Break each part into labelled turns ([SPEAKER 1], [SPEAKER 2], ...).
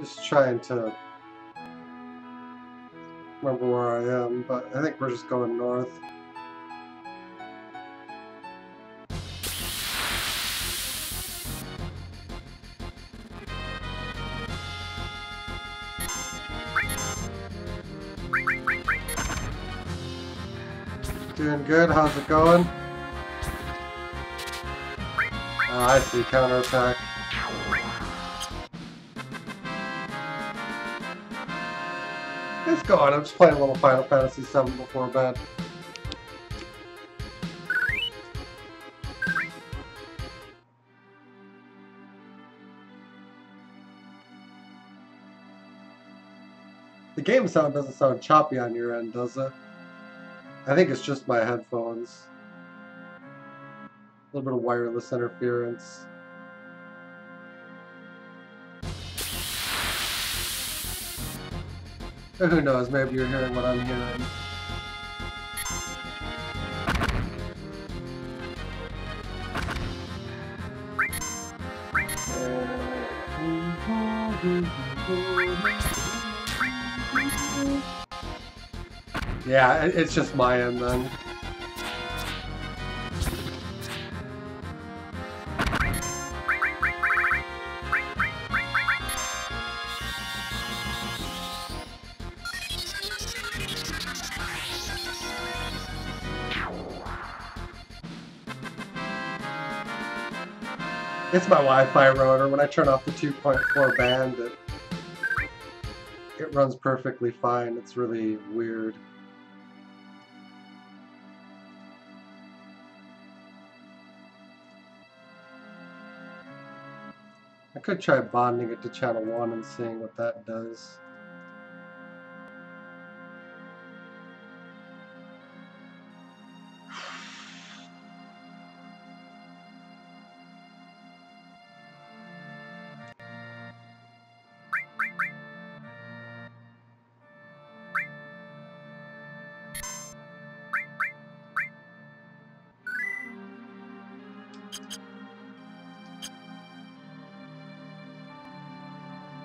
[SPEAKER 1] Just trying to remember where I am, but I think we're just going north. Doing good, how's it going? Oh, I see, counterattack. It's going, I'm just playing a little Final Fantasy 7 before bed. The game sound doesn't sound choppy on your end, does it? I think it's just my headphones. A little bit of wireless interference. Who knows, maybe you're hearing what I'm hearing. Yeah, it's just my end then. It's my Wi-Fi router. When I turn off the 2.4 band, it runs perfectly fine. It's really weird. I could try bonding it to channel 1 and seeing what that does.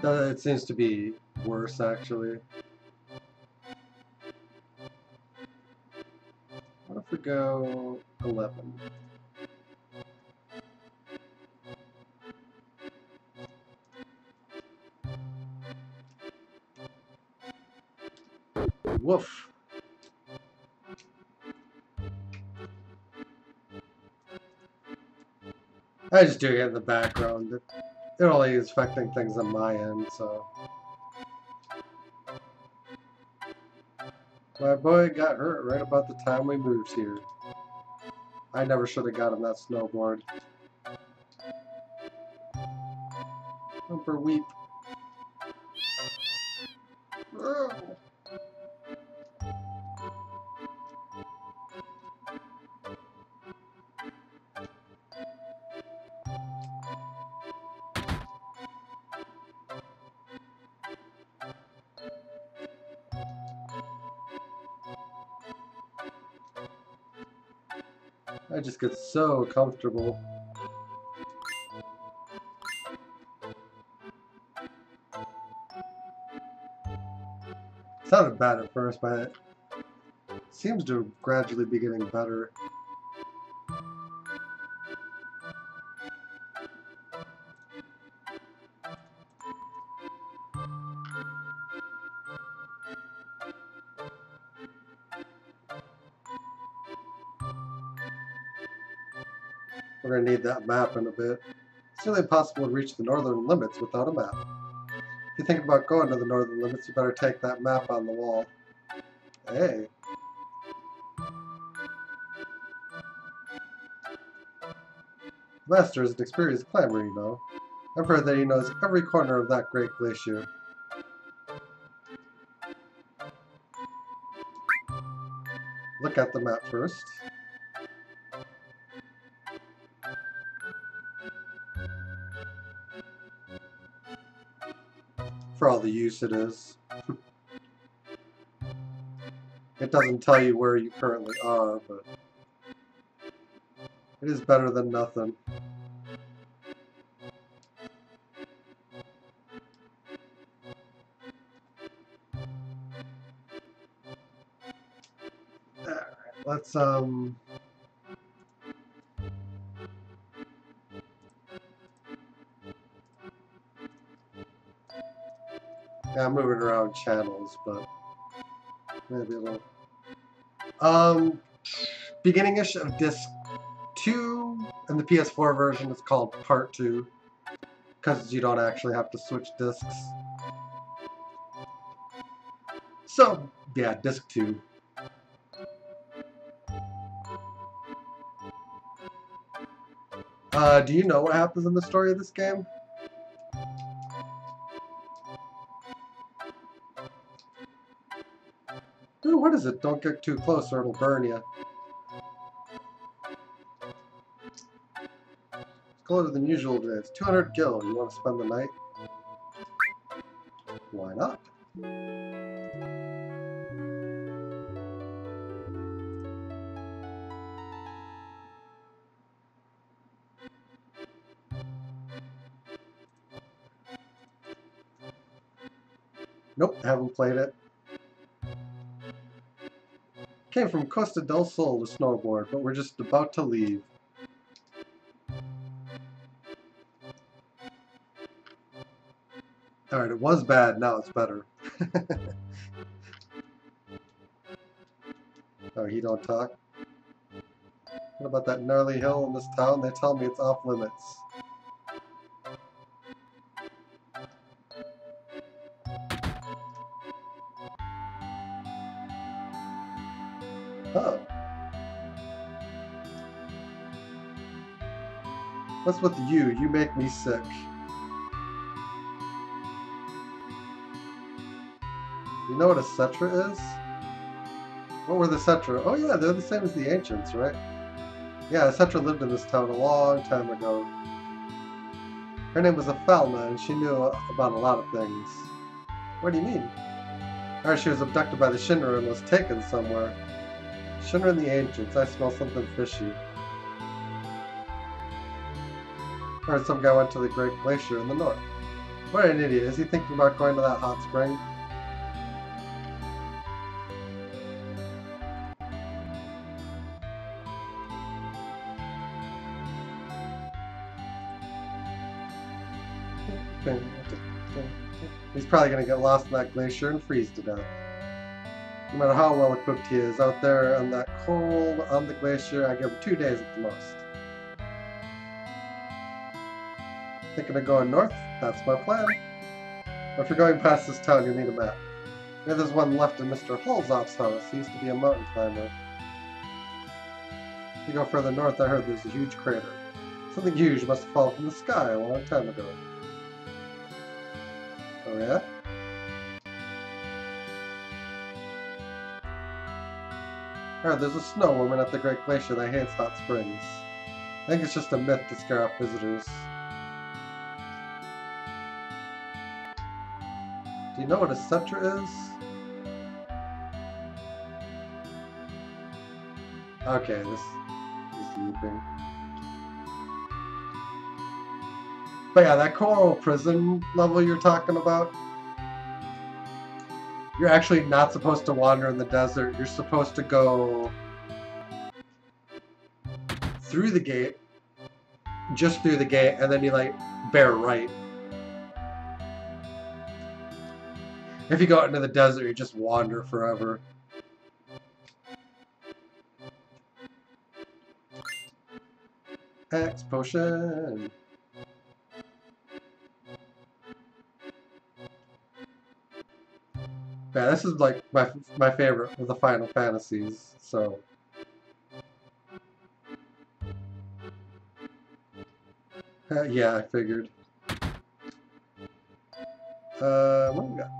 [SPEAKER 1] It seems to be worse, actually. What if we go 11? Woof. I just do it in the background. It only is affecting things on my end, so. My boy got hurt right about the time we moved here. I never should have got him that snowboard. Bumper weep. Oh. I just get so comfortable. It sounded bad at first, but it seems to gradually be getting better. We're going to need that map in a bit. It's nearly impossible to reach the northern limits without a map. If you think about going to the northern limits, you better take that map on the wall. Hey. The Master is an experienced climber, you know. I've heard that he knows every corner of that great glacier. Look at the map first. For all the use it is. It doesn't tell you where you currently are, but it is better than nothing. Let's yeah, I'm moving around channels, but maybe a little. Beginning-ish of disc 2, and the PS4 version is called Part 2, because you don't actually have to switch discs. So, yeah, disc 2. Do you know what happens in the story of this game? Ooh, what is it? Don't get too close or it'll burn you. It's colder than usual today. It's 200 gil. You want to spend the night? Why not? Nope, haven't played it. Came from Costa del Sol to snowboard, but we're just about to leave. Alright, it was bad, now it's better. Oh, he don't talk? What about that gnarly hill in this town? They tell me it's off limits. Oh. What's with you? You make me sick. You know what a Cetra is? What were the Cetra? Oh yeah, they're the same as the ancients, right? Yeah, Cetra lived in this town a long time ago. Her name was Aphalna, and she knew about a lot of things. What do you mean? Or she was abducted by the Shinra and was taken somewhere. Shinra and the ancients, I smell something fishy. Heard some guy went to the Great Glacier in the north. What an idiot. Is he thinking about going to that hot spring? He's probably going to get lost in that glacier and freeze to death. No matter how well equipped he is, out there on that cold, on the glacier, I give him 2 days at the most. Thinking of going north? That's my plan. But if you're going past this town, you'll need a map. Maybe there's one left in Mr. Holzoff's house. He used to be a mountain climber. If you go further north, I heard there's a huge crater. Something huge must have fallen from the sky a long time ago. Oh yeah? Alright, there's a snow woman at the Great Glacier that hates hot springs. I think it's just a myth to scare off visitors. Do you know what a Cetra is? Okay, this is looping. But yeah, that coral prison level you're talking about, you're actually not supposed to wander in the desert. You're supposed to go through the gate, just through the gate, and then you like bear right. If you go out into the desert, you just wander forever. X potion. Yeah, this is like my favorite of the Final Fantasies, so. Yeah, I figured. What do we got?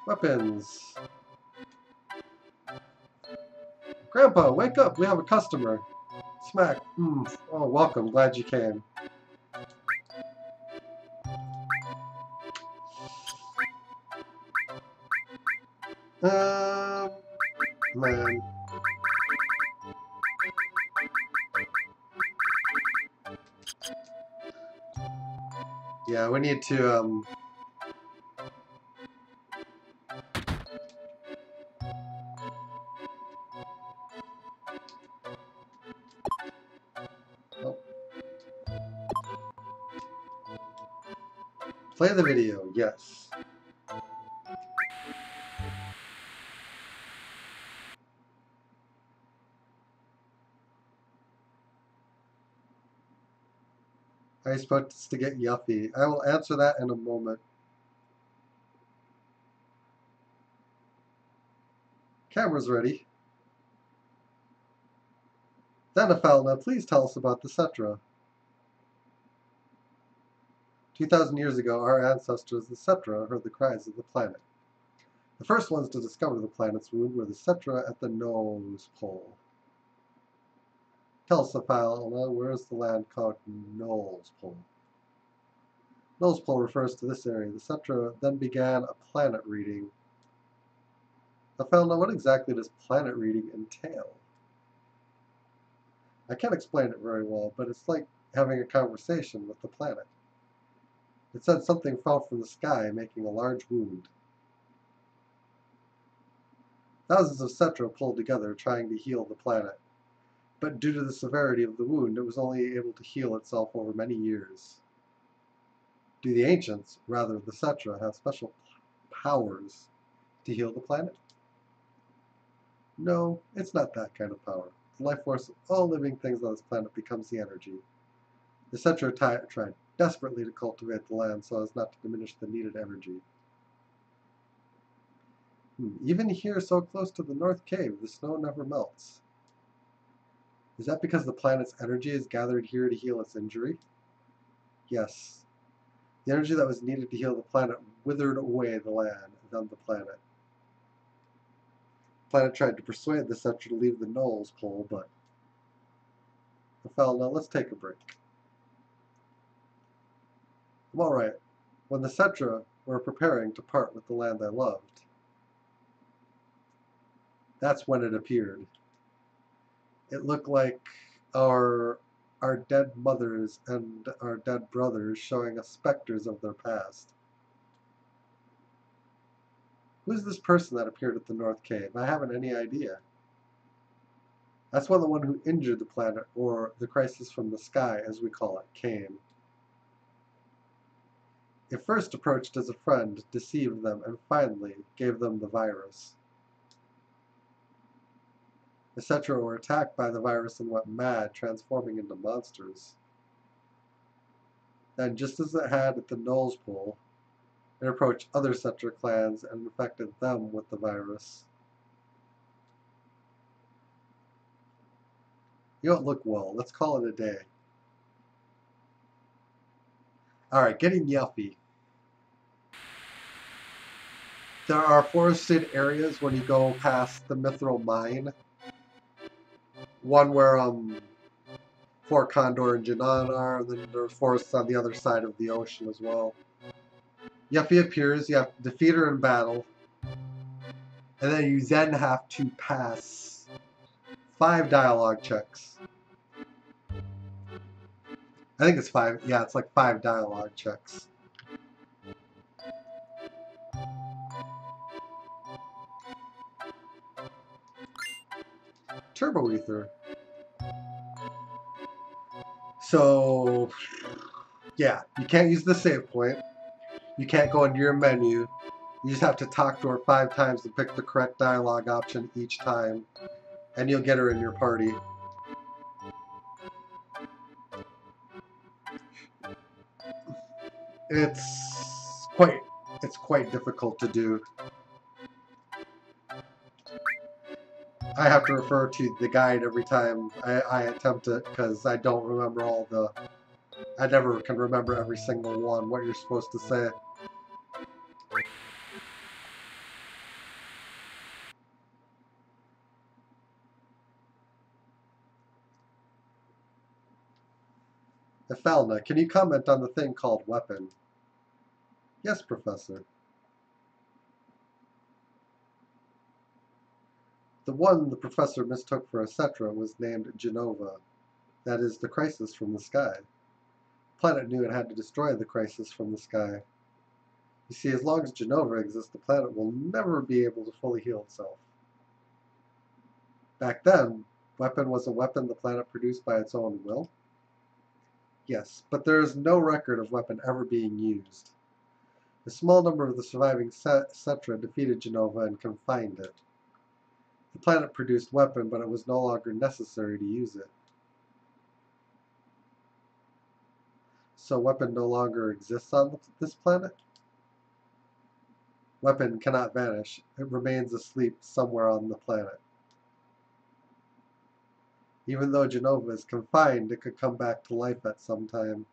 [SPEAKER 1] Weapons. Grandpa, wake up! We have a customer. Smack. Oh, welcome. Glad you came. Man. Yeah, we need to, Play the video, yes. Are you supposed to get yuffie? I will answer that in a moment. Camera's ready. Denafalna, please tell us about the Cetra. 2,000 years ago, our ancestors, the Cetra, heard the cries of the planet. The first ones to discover the planet's wound were the Cetra at the Nose Pole. Tell us, Denafalna, where is the land called Nose Pole? Nose Pole refers to this area. The Cetra then began a planet reading. Denafalna, what exactly does planet reading entail? I can't explain it very well, but it's like having a conversation with the planet. It said something fell from the sky, making a large wound. Thousands of Cetra pulled together, trying to heal the planet. But due to the severity of the wound, it was only able to heal itself over many years. Do the ancients, rather the Cetra, have special powers to heal the planet? No, it's not that kind of power. The life force of all living things on this planet becomes the energy. The Cetra tried desperately to cultivate the land so as not to diminish the needed energy. Even here, so close to the North Cave, the snow never melts. Is that because the planet's energy is gathered here to heal its injury? Yes. The energy that was needed to heal the planet withered away the land, then the planet. The planet tried to persuade the Cetra to leave the Nose Pole, but... Now let's take a break. I'm alright. When the Cetra were preparing to part with the land they loved, that's when it appeared. It looked like our dead mothers and our dead brothers showing us specters of their past. Who's this person that appeared at the North Cave? I haven't any idea. That's when the one who injured the planet, or the crisis from the sky, as we call it, came. It first approached as a friend, deceived them, and finally gave them the virus. The Cetra were attacked by the virus and went mad, transforming into monsters. Then, just as it had at the Nose Pole, it approached other Cetra clans and infected them with the virus. You don't look well. Let's call it a day. Alright, getting yuffie. There are forested areas when you go past the Mithril Mine. One where Fort Condor and Janan are, and then there are forests on the other side of the ocean as well. Yuffie appears, you have to defeat her in battle, and then you then have to pass 5 dialogue checks. I think it's 5, yeah, it's like 5 dialogue checks. Turbo Ether. So, yeah, you can't use the save point. You can't go into your menu. You just have to talk to her 5 times to pick the correct dialogue option each time, and you'll get her in your party. It's quite difficult to do. I have to refer to the guide every time I attempt it because I don't remember I never can remember every single one, what you're supposed to say. Ifalna, can you comment on the thing called weapon? Yes, Professor. The one the professor mistook for a Cetra was named Genova. That is, the crisis from the sky. The planet knew it had to destroy the crisis from the sky. You see, as long as Genova exists, the planet will never be able to fully heal itself. Back then, weapon was a weapon the planet produced by its own will? Yes, but there is no record of weapon ever being used. A small number of the surviving Cetra defeated Genova and confined it. The planet produced weapon, but it was no longer necessary to use it. So weapon no longer exists on this planet? Weapon cannot vanish. It remains asleep somewhere on the planet. Even though Genova is confined, it could come back to life at some time.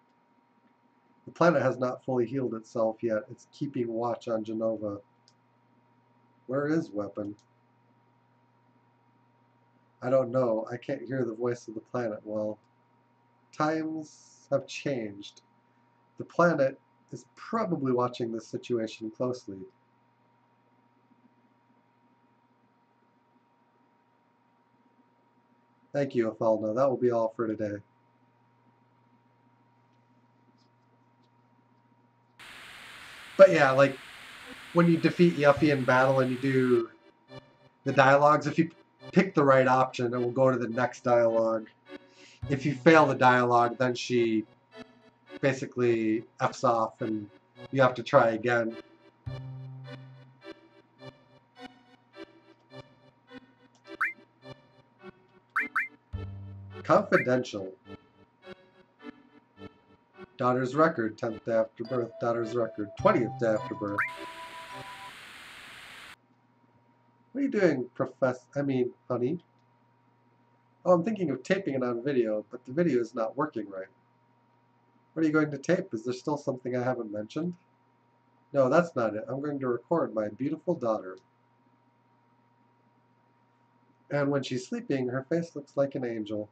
[SPEAKER 1] The planet has not fully healed itself yet. It's keeping watch on Genova. Where is Weapon? I don't know. I can't hear the voice of the planet well. Times have changed. The planet is probably watching this situation closely. Thank you, Afalna. That will be all for today. But yeah, like, when you defeat Yuffie in battle and you do the dialogues, if you pick the right option, it will go to the next dialogue. If you fail the dialogue, then she basically F's off and you have to try again. Confidential. Daughter's record, 10th day after birth. Daughter's record, 20th day after birth. What are you doing, honey? Oh, I'm thinking of taping it on video, but the video is not working right. What are you going to tape? Is there still something I haven't mentioned? No, that's not it. I'm going to record my beautiful daughter. And when she's sleeping, her face looks like an angel.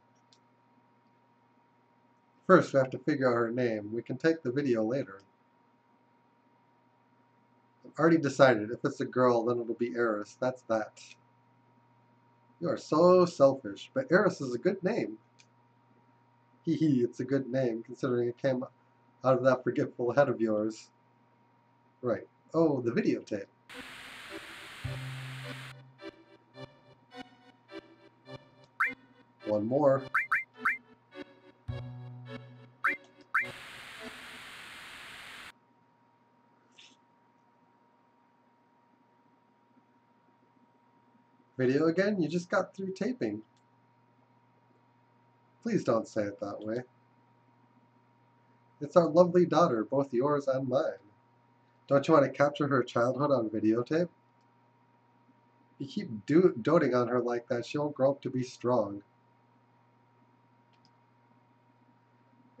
[SPEAKER 1] First, we have to figure out her name. We can take the video later. I've already decided. If it's a girl, then it'll be Eris. That's that. You are so selfish. But Eris is a good name. Hee hee, it's a good name, considering it came out of that forgetful head of yours. Right. Oh, the videotape. One more. Video again? You just got through taping. Please don't say it that way. It's our lovely daughter, both yours and mine. Don't you want to capture her childhood on videotape? You keep doting on her like that, she won't grow up to be strong.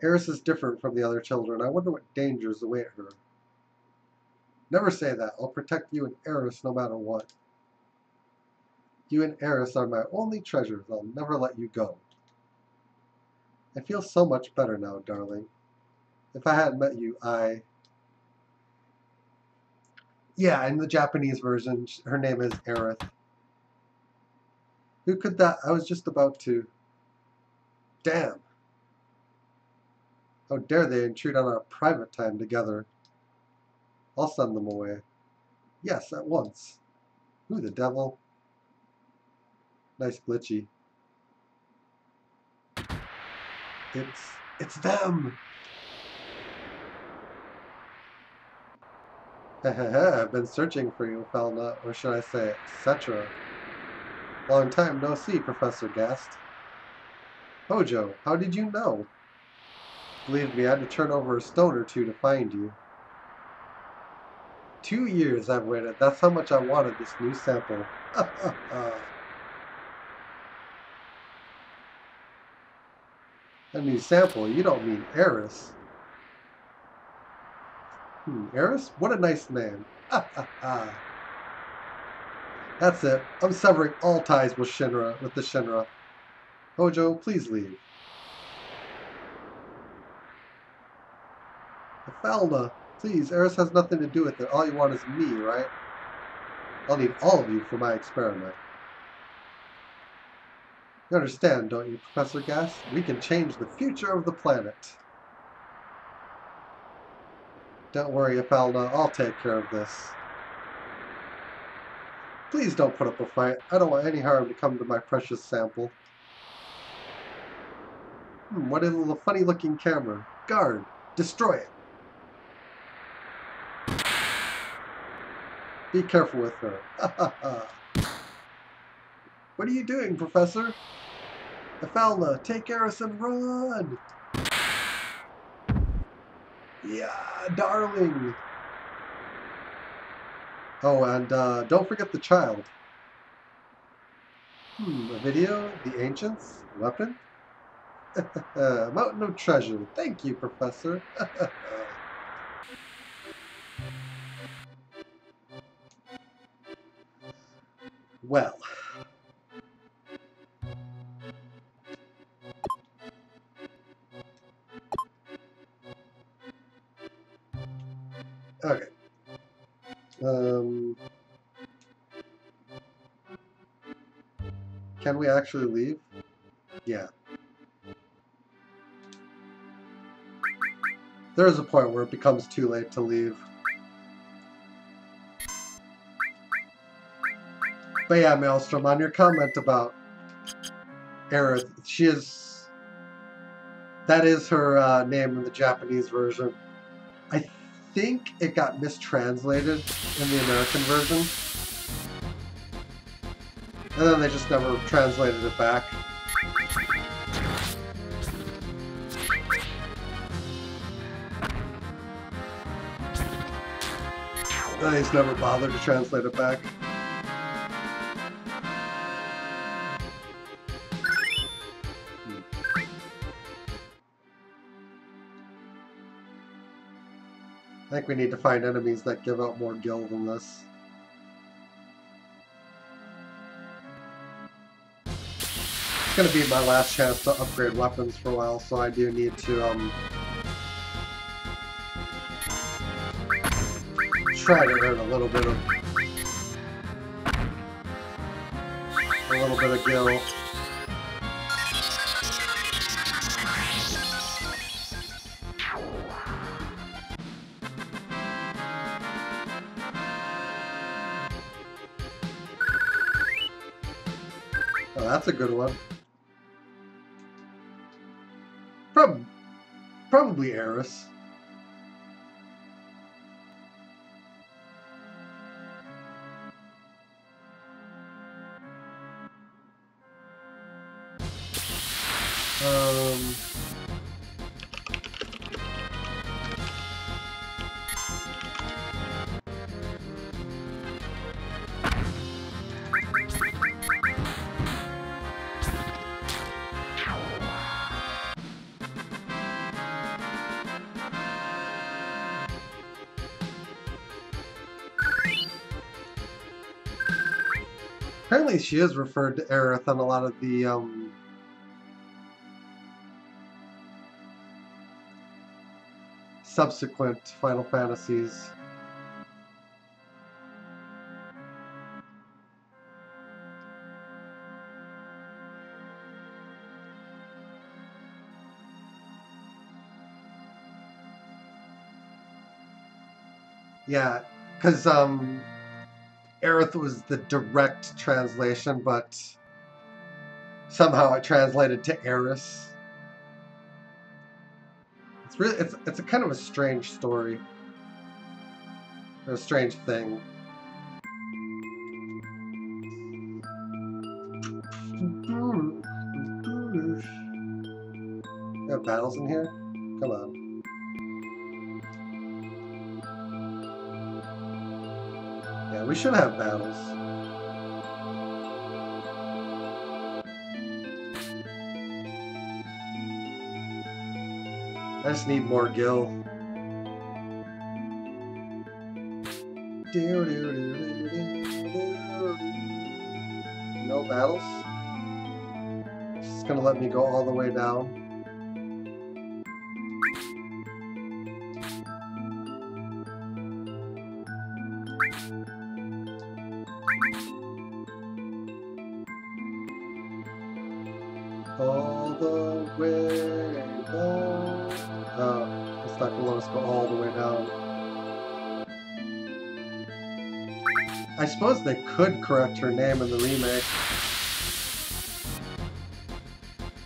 [SPEAKER 1] Eris is different from the other children. I wonder what dangers await her. Never say that. I'll protect you and Eris no matter what. You and Eris are my only treasures. I'll never let you go. I feel so much better now, darling. If I hadn't met you, Yeah, in the Japanese version, her name is Aerith. Who could that? I was just about to... Damn. How dare they intrude on our private time together. I'll send them away. Yes, at once. Who the devil? Nice glitchy. It's them! Hehehe, I've been searching for you, Felna, or should I say, Cetra. Long time no see, Professor Gast. Hojo, how did you know? Believe me, I had to turn over a stone or two to find you. 2 years I've waited. That's how much I wanted this new sample. A new sample? You don't mean Eris. Eris? What a nice name. That's it. I'm severing all ties with the Shinra. Hojo, please leave. Falna, please, Eris has nothing to do with it. All you want is me, right? I'll need all of you for my experiment. You understand, don't you, Professor Gast? We can change the future of the planet. Don't worry, Falna, I'll take care of this. Please don't put up a fight. I don't want any harm to come to my precious sample. What a little funny-looking camera. Guard, destroy it. Be careful with her. What are you doing, Professor? Efalna, take Eris and run! Yeah, darling! Oh, and don't forget the child. A video? The Ancients? Weapon? Mountain of Treasure. Thank you, Professor. Well. Okay. Can we actually leave? Yeah. There is a point where it becomes too late to leave. But yeah, Maelstrom, on your comment about Aerith, she is... That is her name in the Japanese version. I think it got mistranslated in the American version. And then they just never translated it back. They just never bothered to translate it back. I think we need to find enemies that give out more gil than this. It's going to be my last chance to upgrade weapons for a while, so I do need to try to earn a little bit of gil. Oh, that's a good one. Probably Eris. Apparently she is referred to Aerith on a lot of the subsequent Final Fantasies. Yeah, because Aerith was the direct translation, but somehow it translated to Eris. It's really it's a kind of a strange story, or a strange thing. We have battles in here? Come on. Yeah, we should have battles. I just need more gil. No battles? It's just gonna let me go all the way down. All the way down. Oh, it's not gonna let us go all the way down. I suppose they could correct her name in the remake.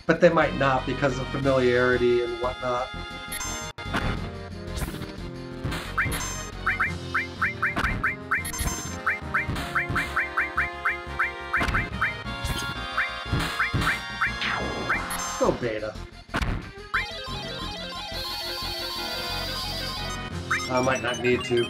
[SPEAKER 1] But they might not because of familiarity and whatnot. go beta. I might not need to.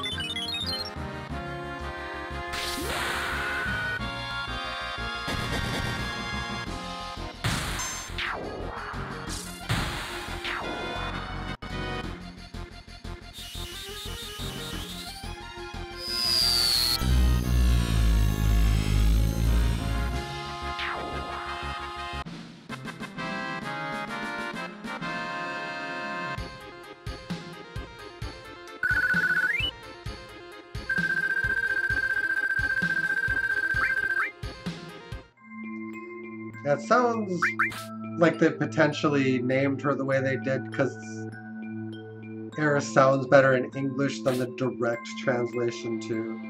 [SPEAKER 1] That sounds like they potentially named her the way they did because Eris sounds better in English than the direct translation to.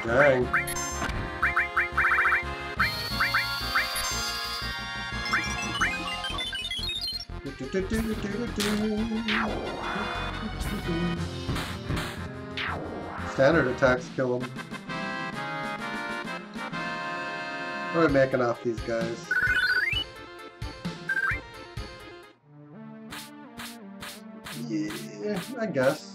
[SPEAKER 1] Dang. Standard attacks kill him. What are we making off these guys? Yeah, I guess.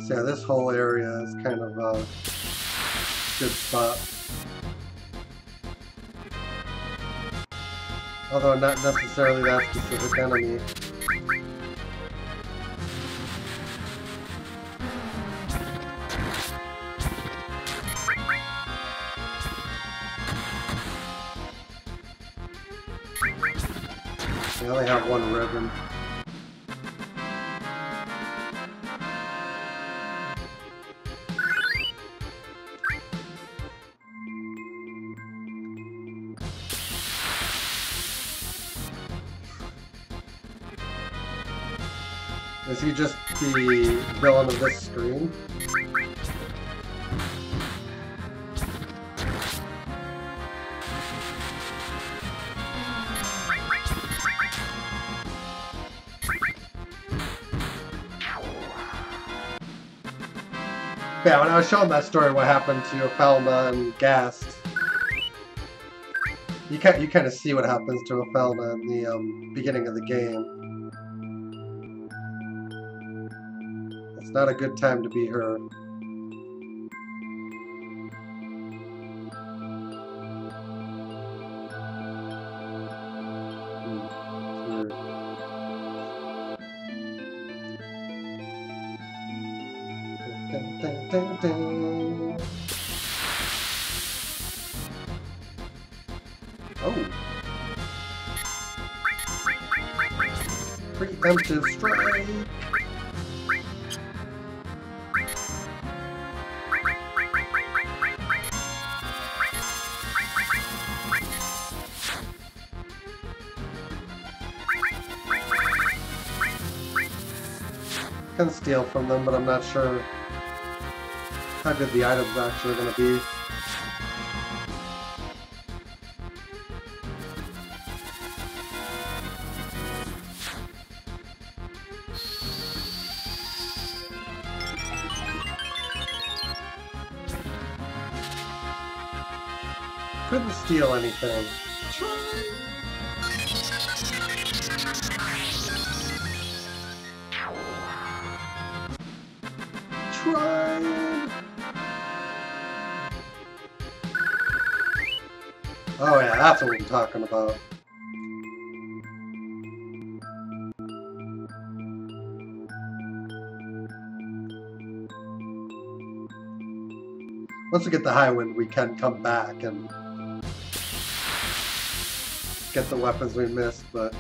[SPEAKER 1] So yeah, this whole area is kind of a good spot. Although not necessarily that specific enemy. They only have one ribbon. Is he just the villain of this screen? Yeah, when I was showing that story, what happened to Ophelma and Gast, you kind of see what happens to Ophelma in the beginning of the game. It's not a good time to be her. Dun, dun, dun, dun. Oh. Preemptive strike. Can steal from them, but I'm not sure how good the items actually are going to be. Couldn't steal anything. Trying. Oh yeah, that's what I'm talking about. Once we get the high wind, we can come back and get the weapons we missed, but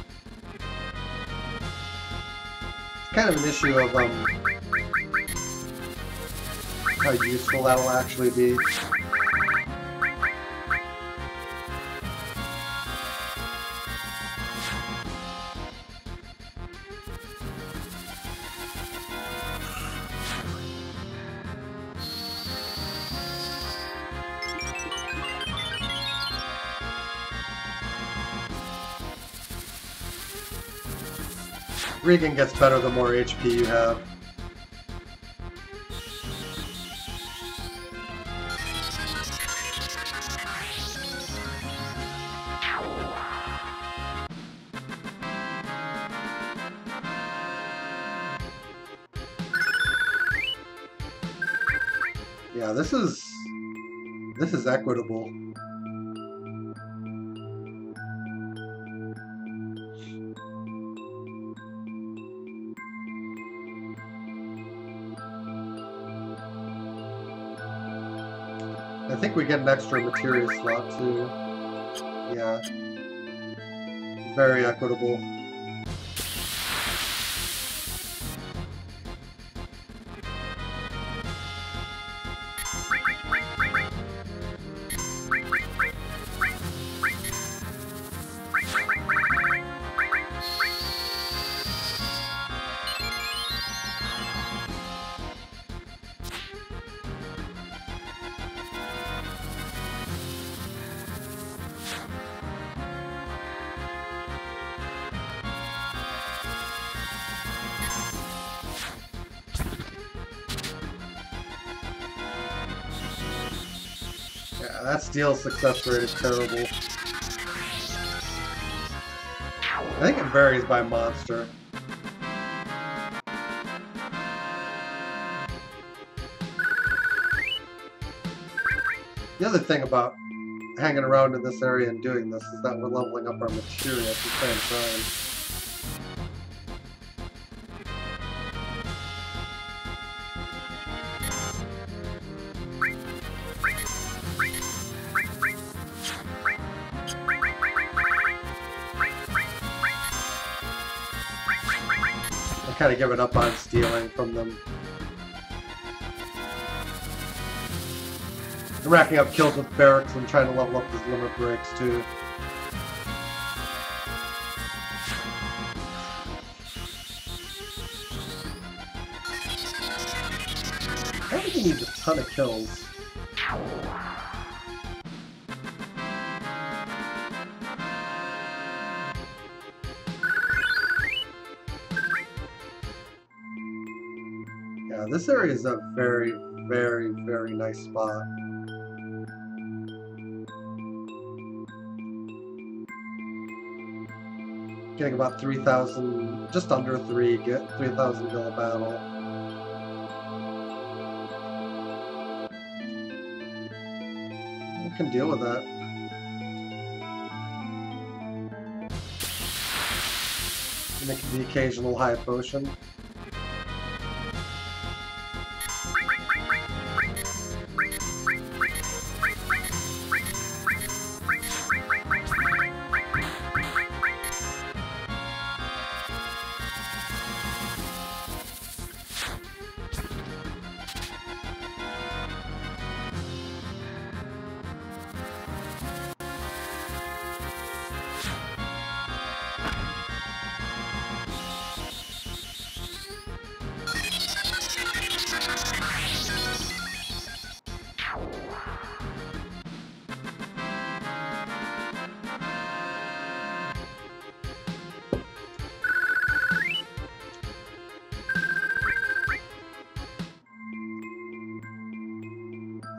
[SPEAKER 1] it's kind of an issue of how useful that'll actually be. Regan gets better the more HP you have. Yeah, this is equitable. I think we get an extra materia slot too. Yeah. Very equitable. Yeah, that steal success rate is terrible. I think it varies by monster. The other thing about hanging around in this area and doing this is that we're leveling up our materia at the same time. I'm kind of giving up on stealing from them. I'm racking up kills with barracks and trying to level up his limit breaks too. I think he needs a ton of kills. Yeah, this area is a very, very, very nice spot. Getting about 3,000, just under 3,000 gil a battle. We can deal with that. Make the occasional high potion.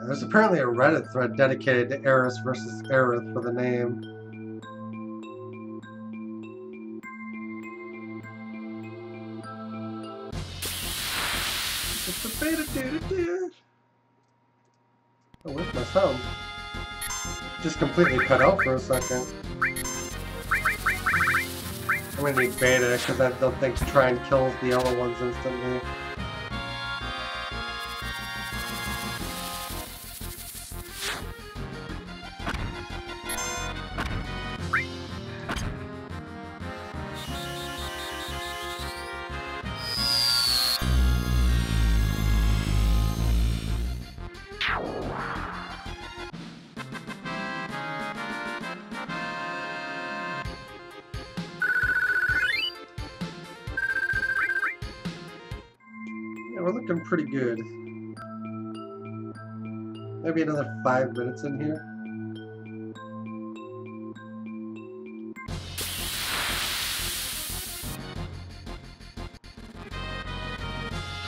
[SPEAKER 1] There's apparently a Reddit thread dedicated to Eris versus Aerith for the name. It's the beta. Oh, where's my sound? just completely cut out for a second. I'm gonna need beta because I don't think Trine kills the yellow ones instantly. We're looking pretty good. Maybe another 5 minutes in here.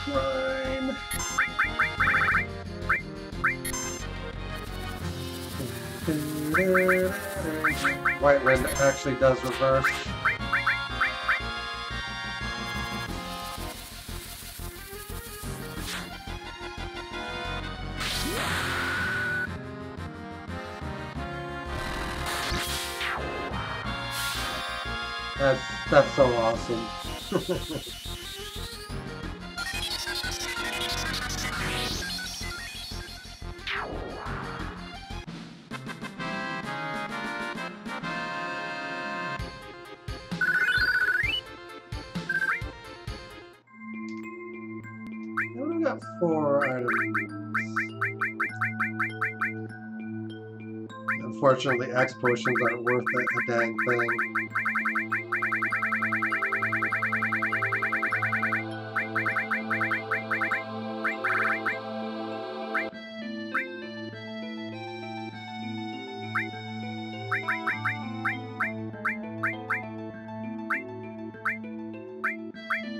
[SPEAKER 1] Prime. White Wind actually does reverse. That's so awesome. We only got 4 items. Unfortunately, X potions aren't worth a dang thing.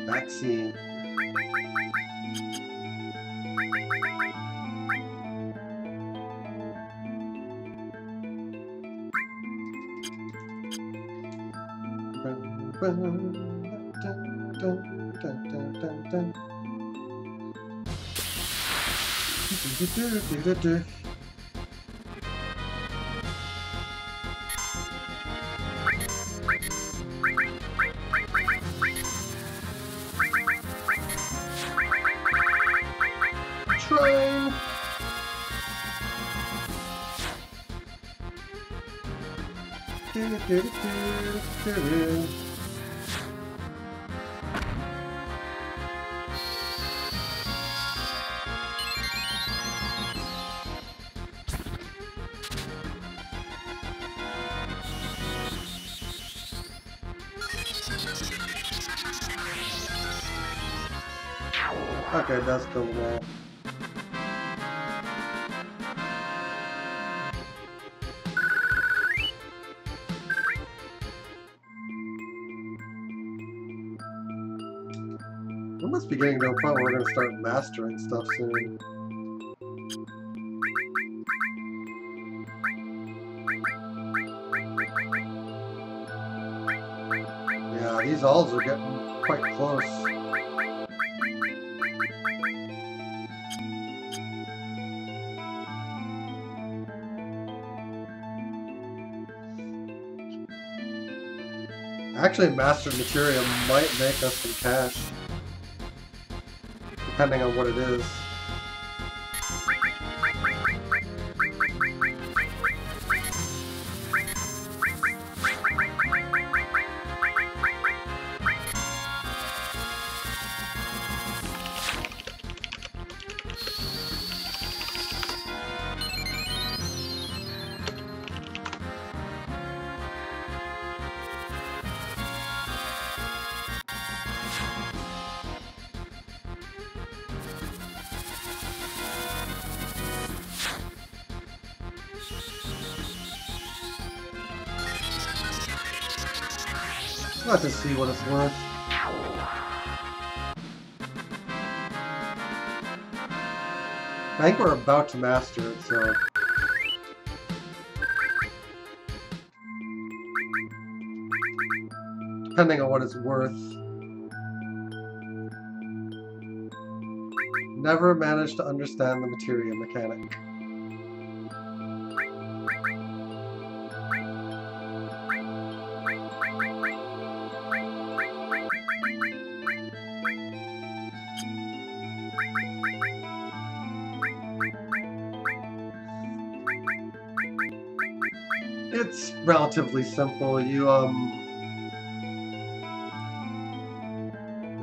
[SPEAKER 1] Vaccine. Trine. Okay, that's kill them all. We must be getting to a point where we're going to start mastering stuff soon. Yeah, these alls are getting quite close. Actually, mastered materia might make us some cash, depending on what it is. I'll have to see what it's worth. I think we're about to master it, so... Depending on what it's worth. Never managed to understand the materia mechanic. It's relatively simple. You no,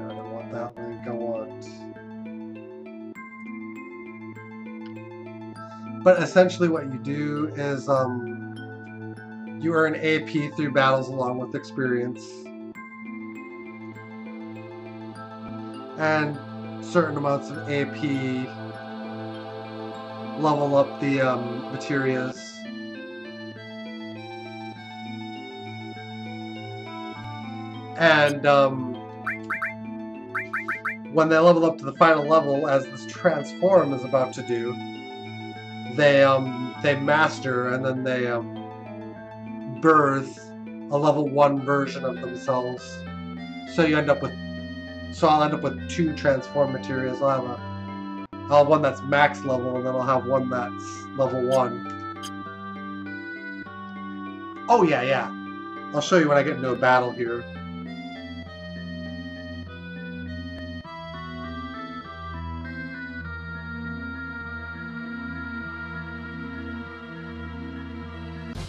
[SPEAKER 1] I don't want that link. I want. But essentially, what you do is you earn AP through battles along with experience, and certain amounts of AP level up the materias. And when they level up to the final level, as this transform is about to do, they master, and then they birth a level 1 version of themselves. So you end up with, I'll end up with 2 transform materials. I'll have one that's max level, and then I'll have one that's level 1. Oh yeah. I'll show you when I get into a battle here.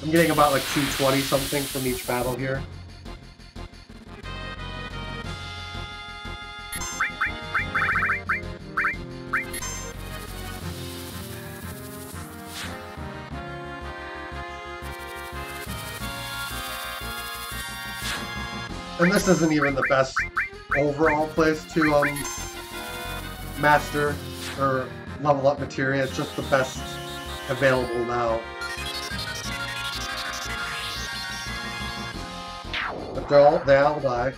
[SPEAKER 1] I'm getting about like 220 something from each battle here. And this isn't even the best overall place to master or level up materia. It's just the best available now. But they all die.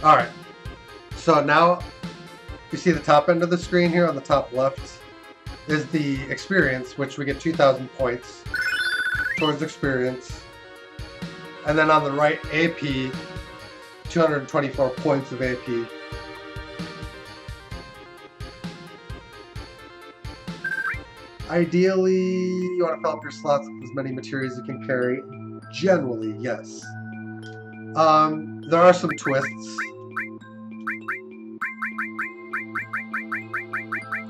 [SPEAKER 1] Alright. So now, you see the top end of the screen here on the top left is the experience, which we get 2,000 points towards experience. And then on the right, AP, 224 points of AP. Ideally, you want to fill up your slots with as many materials as you can carry. Generally, yes. There are some twists.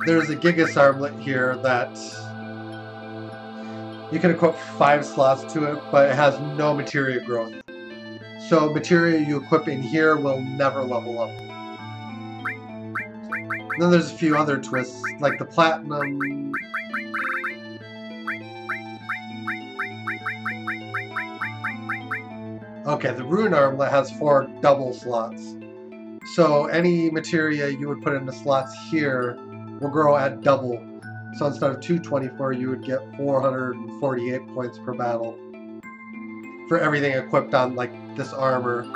[SPEAKER 1] There's a Gigas armlet here that you can equip 5 slots to it, but it has no materia growth. So materia you equip in here will never level up. And then there's a few other twists, like the platinum. Okay, the rune armlet has 4 double slots. So any materia you would put into slots here will grow at double. So instead of 224, you would get 448 points per battle for everything equipped on like this armor.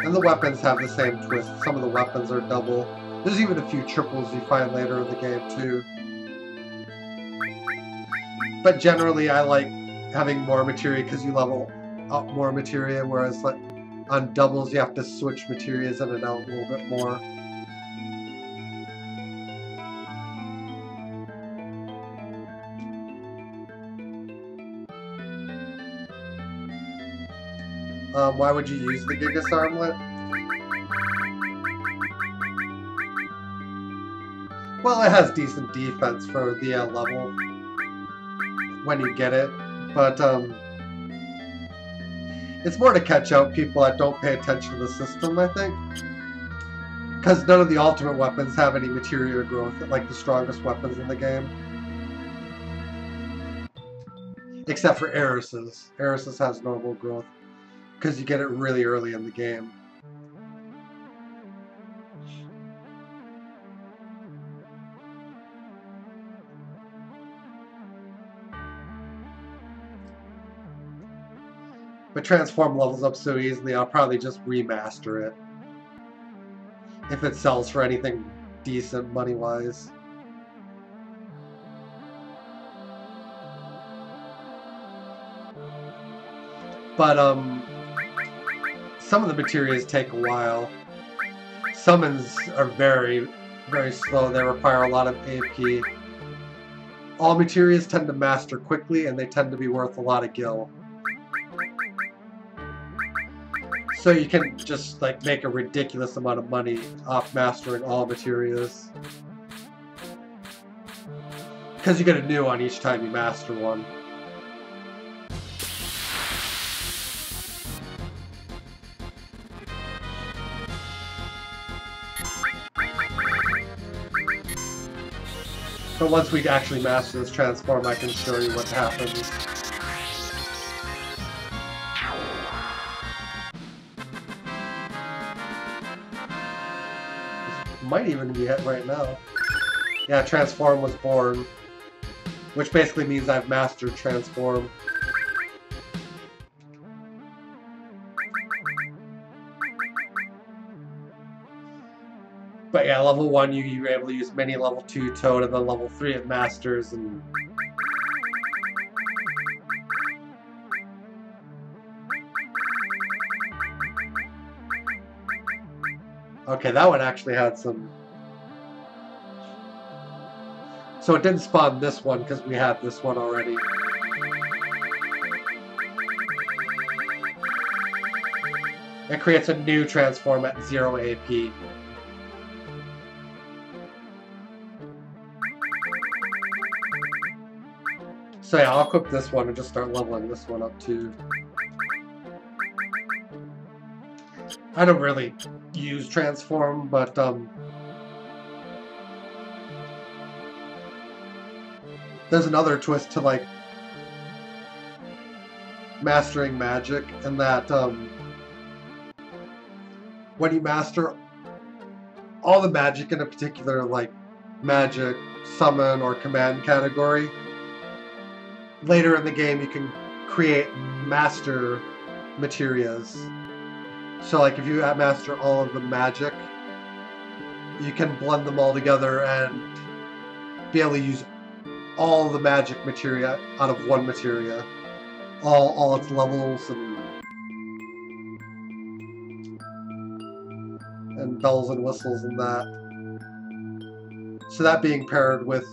[SPEAKER 1] And the weapons have the same twist. Some of the weapons are double. There's even a few triples you find later in the game too. But generally I like having more materia because you level up more materia, whereas like on doubles you have to switch materias in and out a little bit more. Why would you use the Gigas armlet? Well, it has decent defense for the level when you get it, but it's more to catch out people that don't pay attention to the system, I think. Because none of the ultimate weapons have any materia growth, like the strongest weapons in the game. Except for Eris's. Eris's has normal growth, because you get it really early in the game. But Transform levels up so easily, I'll probably just remaster it. If it sells for anything decent money-wise. But, some of the materials take a while. Summons are very, very slow. They require a lot of AP. All materials tend to master quickly, and they tend to be worth a lot of gil. So you can just like make a ridiculous amount of money off mastering all materials. Because you get a new one each time you master one. But once we actually master this transform, I can show you what happens. This might even be it right now. Yeah, transform was born. Which basically means I've mastered transform. But yeah, level 1 you were able to use mini, level 2 Toad, and then level 3 it masters, and... Okay, that one actually had some... So it didn't spawn this one, because we had this one already. It creates a new transform at 0 AP. So yeah, I'll equip this one and just start leveling this one up too. I don't really use transform, but there's another twist to like mastering magic, in that when you master all the magic in a particular like magic, summon, or command category, later in the game you can create master materias. So like if you master all of the magic, you can blend them all together and be able to use all the magic materia out of one materia. All its levels and bells and whistles and that. So that being paired with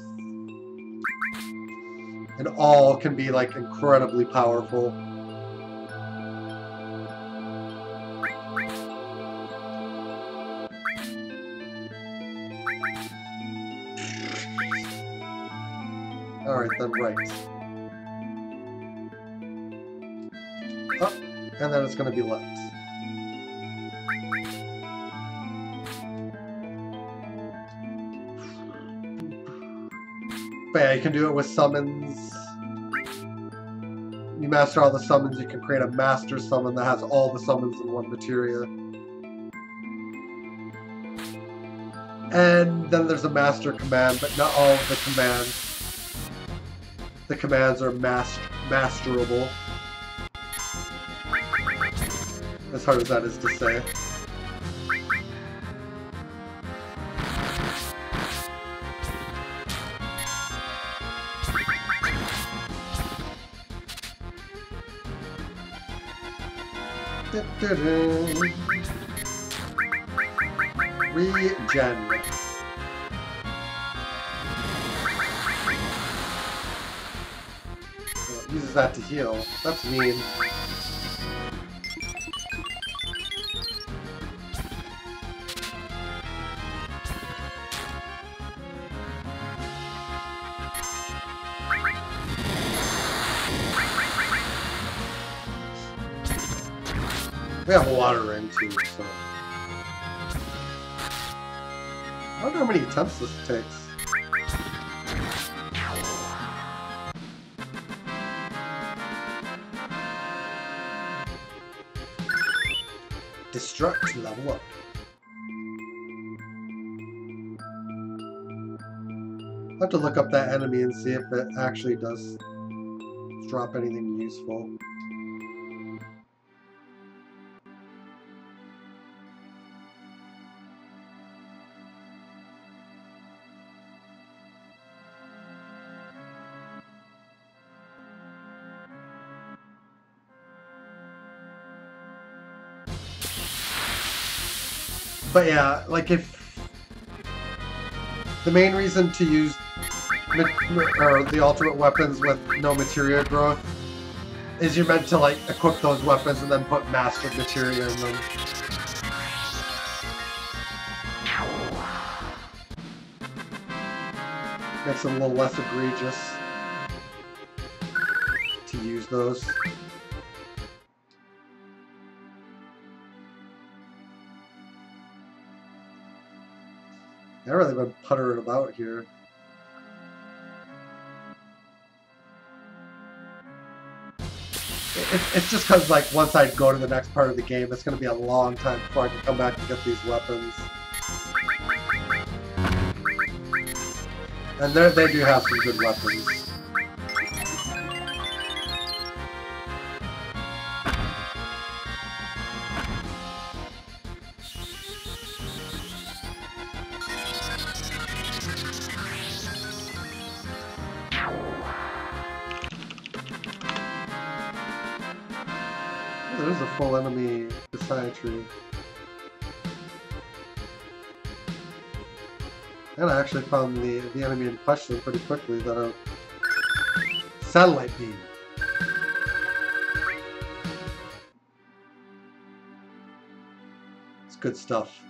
[SPEAKER 1] and all can be like incredibly powerful. Alright then, right. Oh, and then it's going to be left. But yeah, you can do it with summons. You master all the summons, you can create a master summon that has all the summons in one materia. And then there's a master command, but not all of the commands. The commands are masterable. As hard as that is to say. Regen. Well, it uses that to heal. That's mean. We have a water ring too, so... I wonder how many attempts this takes. Destruct to level up. I'll have to look up that enemy and see if it actually does drop anything useful. But yeah, like if the main reason to use the ultimate weapons with no materia growth is you're meant to like equip those weapons and then put mastered materia in them. Makes it a little less egregious to use those. I've really been puttering about here. It's just because, like, once I go to the next part of the game, it's going to be a long time before I can come back and get these weapons. And they do have some good weapons. There's a full enemy tree. And I actually found the enemy in question pretty quickly, that a satellite beam. It's good stuff.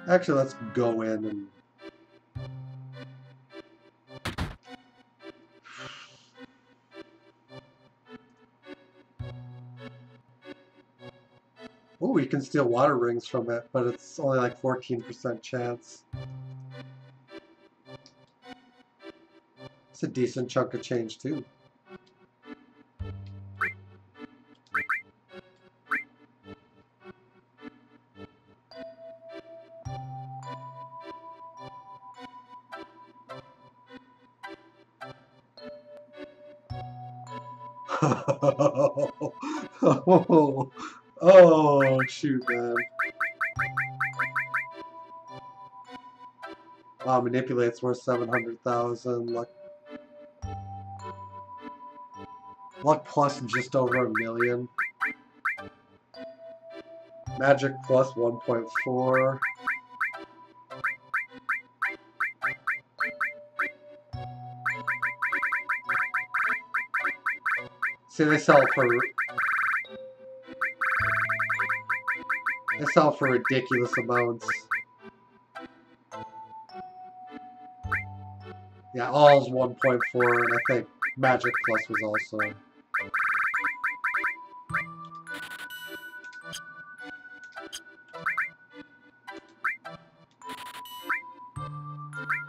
[SPEAKER 1] Actually, let's go in and... Oh, you can steal water rings from it, but it's only like 14% chance. It's a decent chunk of change, too. Oh, shoot, man. Wow, manipulate's worth 700,000. Luck plus just over 1 million. Magic plus 1.4. See, they sell for ridiculous amounts. Yeah, all's 1.4, and I think Magic Plus was also.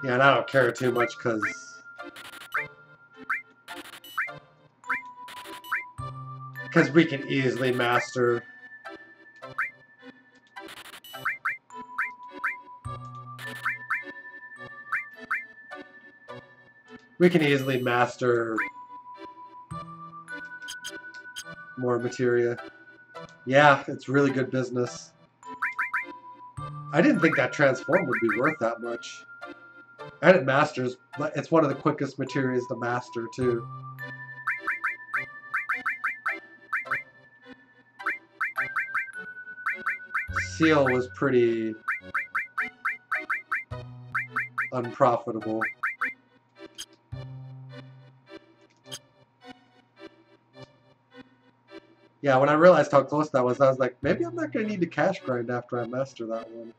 [SPEAKER 1] Yeah, and I don't care too much because we can easily master. We can easily master more materia. Yeah, it's really good business. I didn't think that transform would be worth that much. And it masters, but it's one of the quickest materials to master too. Seal was pretty unprofitable. Yeah, when I realized how close that was, I was like, maybe I'm not going to need to cash grind after I master that one.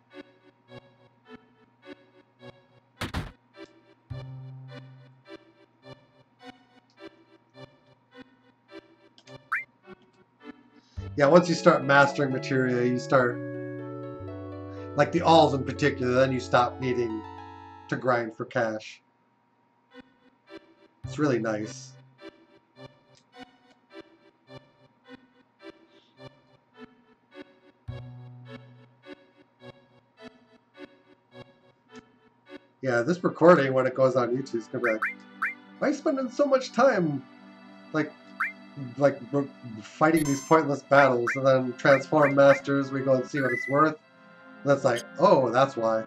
[SPEAKER 1] Yeah, once you start mastering materia, you start, like the alls in particular, then you stop needing to grind for cash. It's really nice. Yeah, this recording, when it goes on YouTube, is going to be like, why are you spending so much time, like fighting these pointless battles, and then transform masters, we go and see what it's worth. And that's like, oh, that's why.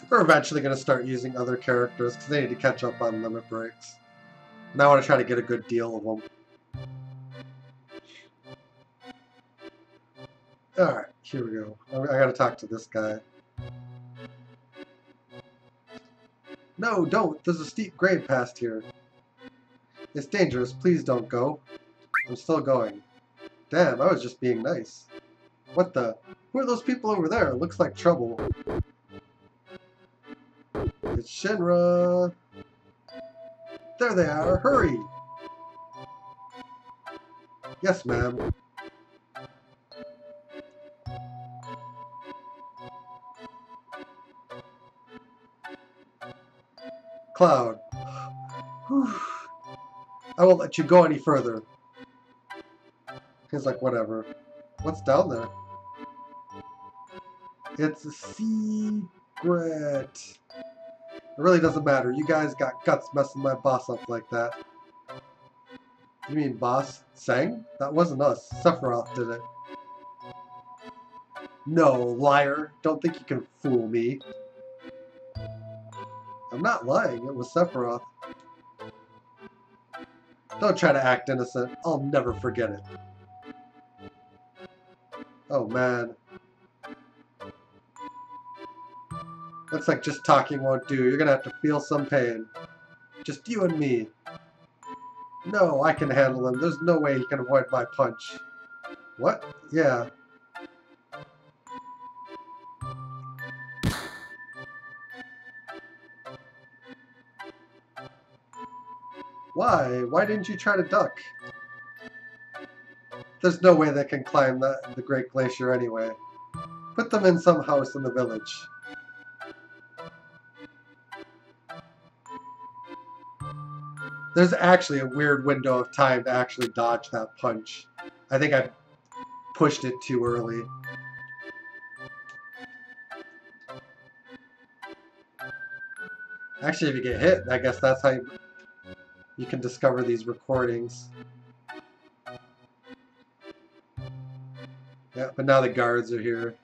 [SPEAKER 1] We're eventually going to start using other characters because they need to catch up on limit breaks. And I want to try to get a good deal of them. Alright, here we go. I gotta talk to this guy. No, don't! There's a steep grade past here. It's dangerous. Please don't go. I'm still going. Damn, I was just being nice. What the? Who are those people over there? It looks like trouble. It's Shinra. There they are. Hurry! Yes, ma'am. Cloud. Whew. I won't let you go any further. He's like, whatever. What's down there? It's a secret. It really doesn't matter. You guys got guts messing my boss up like that. You mean boss? Sang? That wasn't us. Sephiroth did it. No, liar. Don't think you can fool me. I'm not lying. It was Sephiroth. Don't try to act innocent. I'll never forget it. Oh, man. Looks like just talking won't do. You're gonna have to feel some pain. Just you and me. No, I can handle him. There's no way he can avoid my punch. What? Yeah. Why? Why didn't you try to duck? There's no way they can climb the Great Glacier anyway. Put them in some house in the village. There's actually a weird window of time to actually dodge that punch. I think I pushed it too early. Actually, if you get hit, I guess that's how you can discover these recordings. Yeah, but now the guards are here.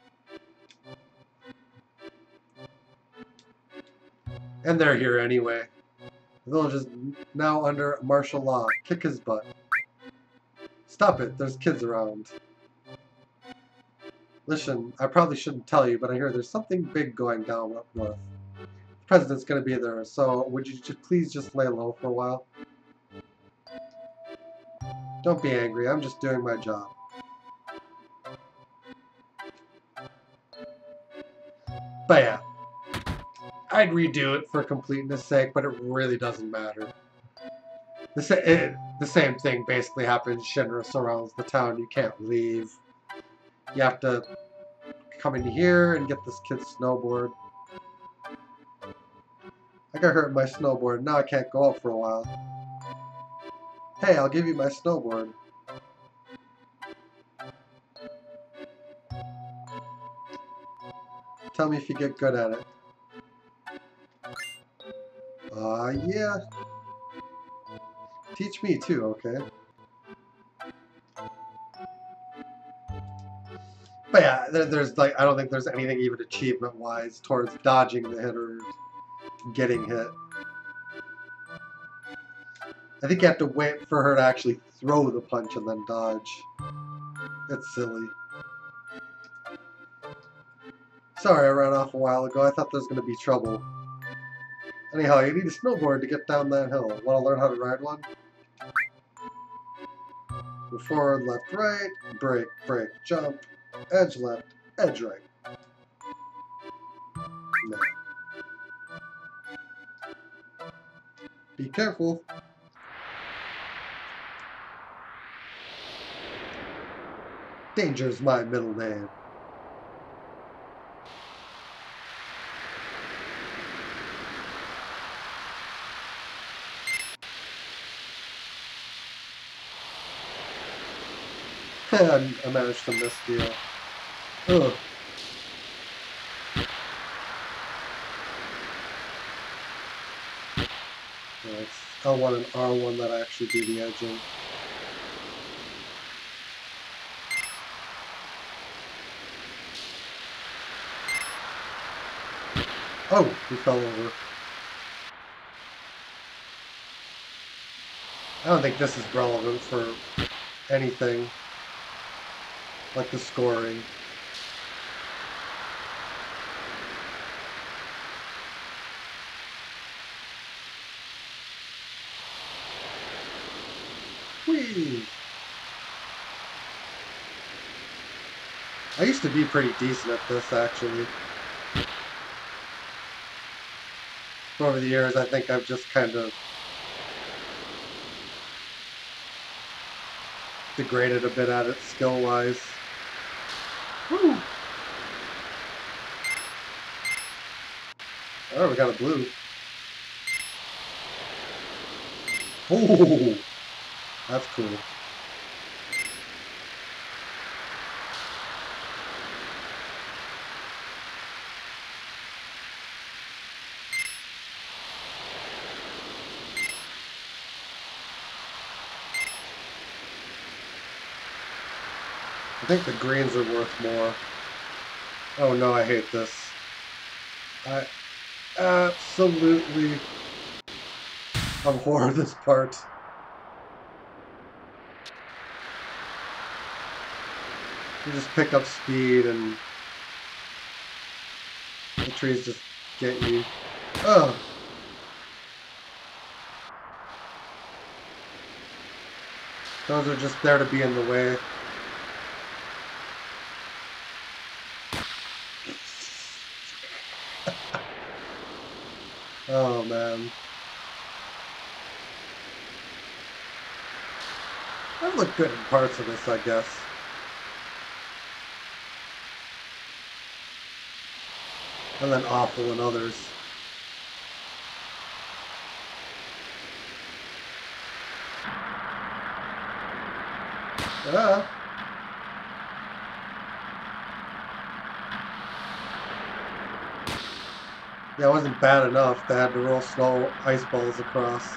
[SPEAKER 1] And they're here anyway. The village is now under martial law. Kick his butt. Stop it, there's kids around. Listen, I probably shouldn't tell you, but I hear there's something big going down up north. The president's going to be there, so would you please just lay low for a while? Don't be angry, I'm just doing my job. But yeah, I'd redo it for completeness sake, but it really doesn't matter. The same thing basically happens. Shinra surrounds the town. You can't leave. You have to come in here and get this kid's snowboard. I got hurt my snowboard. Now I can't go out for a while. Hey, I'll give you my snowboard. Tell me if you get good at it. Yeah. Teach me too, okay? But yeah, there's like, I don't think there's anything even achievement-wise towards dodging the hit or getting hit. I think you have to wait for her to actually throw the punch and then dodge. It's silly. Sorry, I ran off a while ago. I thought there was going to be trouble. Anyhow, you need a snowboard to get down that hill. Want to learn how to ride one? Move forward, left, right, brake, brake, jump, edge left, edge right. No. Be careful. Danger's my middle name. I managed to miss the... Ugh. Yeah, it's L1 and R1 that I actually do the edging. Oh, he fell over. I don't think this is relevant for anything like the scoring. Whee! I used to be pretty decent at this, actually. Over the years, I think I've just kind of degraded a bit at it skill-wise. Woo! Oh, we got a blue. Oh, that's cool. I think the greens are worth more. Oh no, I hate this. I absolutely abhor this part. You just pick up speed and the trees just get you. Oh! Those are just there to be in the way. Oh man. That looked good in parts of this, I guess. And then awful in others. Ah. Yeah, it wasn't bad enough. They had to roll snow ice balls across.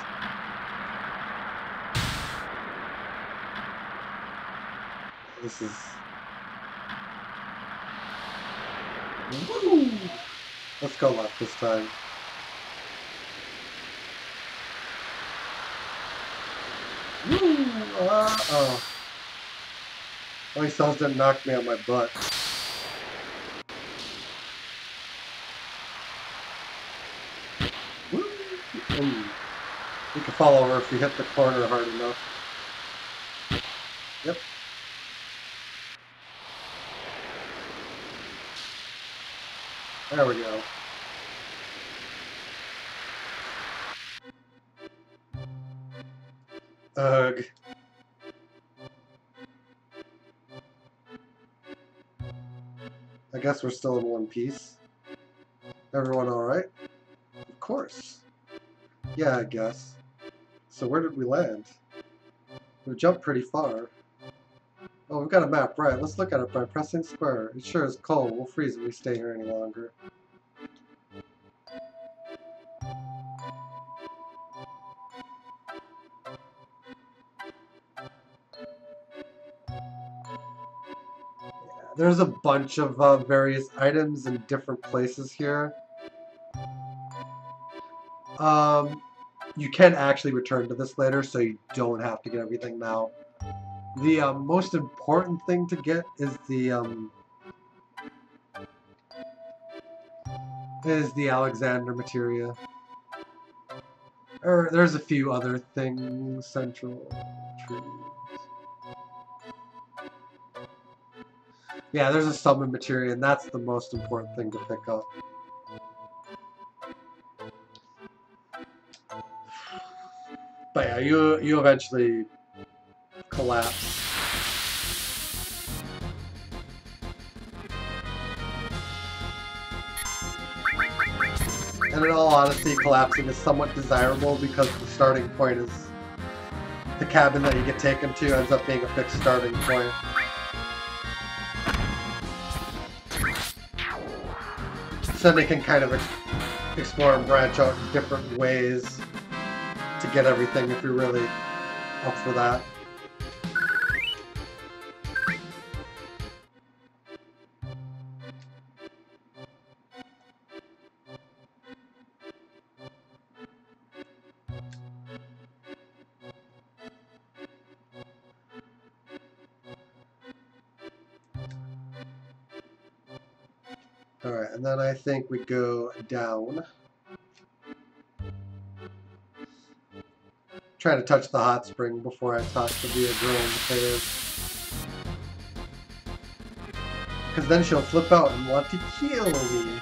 [SPEAKER 1] This is... Woo! Let's go left this time. Woo! Oh. At least those didn't knock me on my butt. Woo! You can fall over if you hit the corner hard enough. Yep. There we go. Ugh. I guess we're still in one piece. Everyone alright? Of course. Yeah, I guess. So where did we land? We've jumped pretty far. Oh, we've got a map, right. Let's look at it by pressing square. It sure is cold. We'll freeze if we stay here any longer. There's a bunch of various items in different places here. You can actually return to this later, so you don't have to get everything now. The most important thing to get is the Alexander materia. Or there's a few other things. Central trees. Yeah, there's a summon materia, and that's the most important thing to pick up. But yeah, you eventually collapse. And in all honesty, collapsing is somewhat desirable because the starting point is the cabin that you get taken to ends up being a fixed starting point. So they can kind of explore and branch out in different ways to get everything if you're really up for that. Alright, and then I think we go down. trying to touch the hot spring before I talk to the girl in the cave. Because then she'll flip out and want to kill me.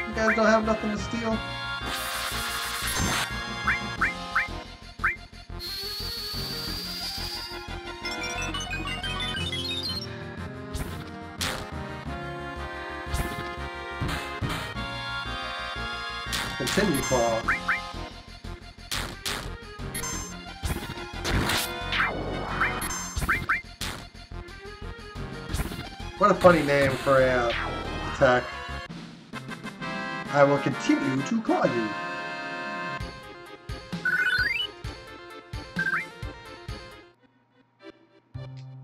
[SPEAKER 1] You guys don't have nothing to steal? Continue claw. What a funny name for a attack. I will continue to claw you.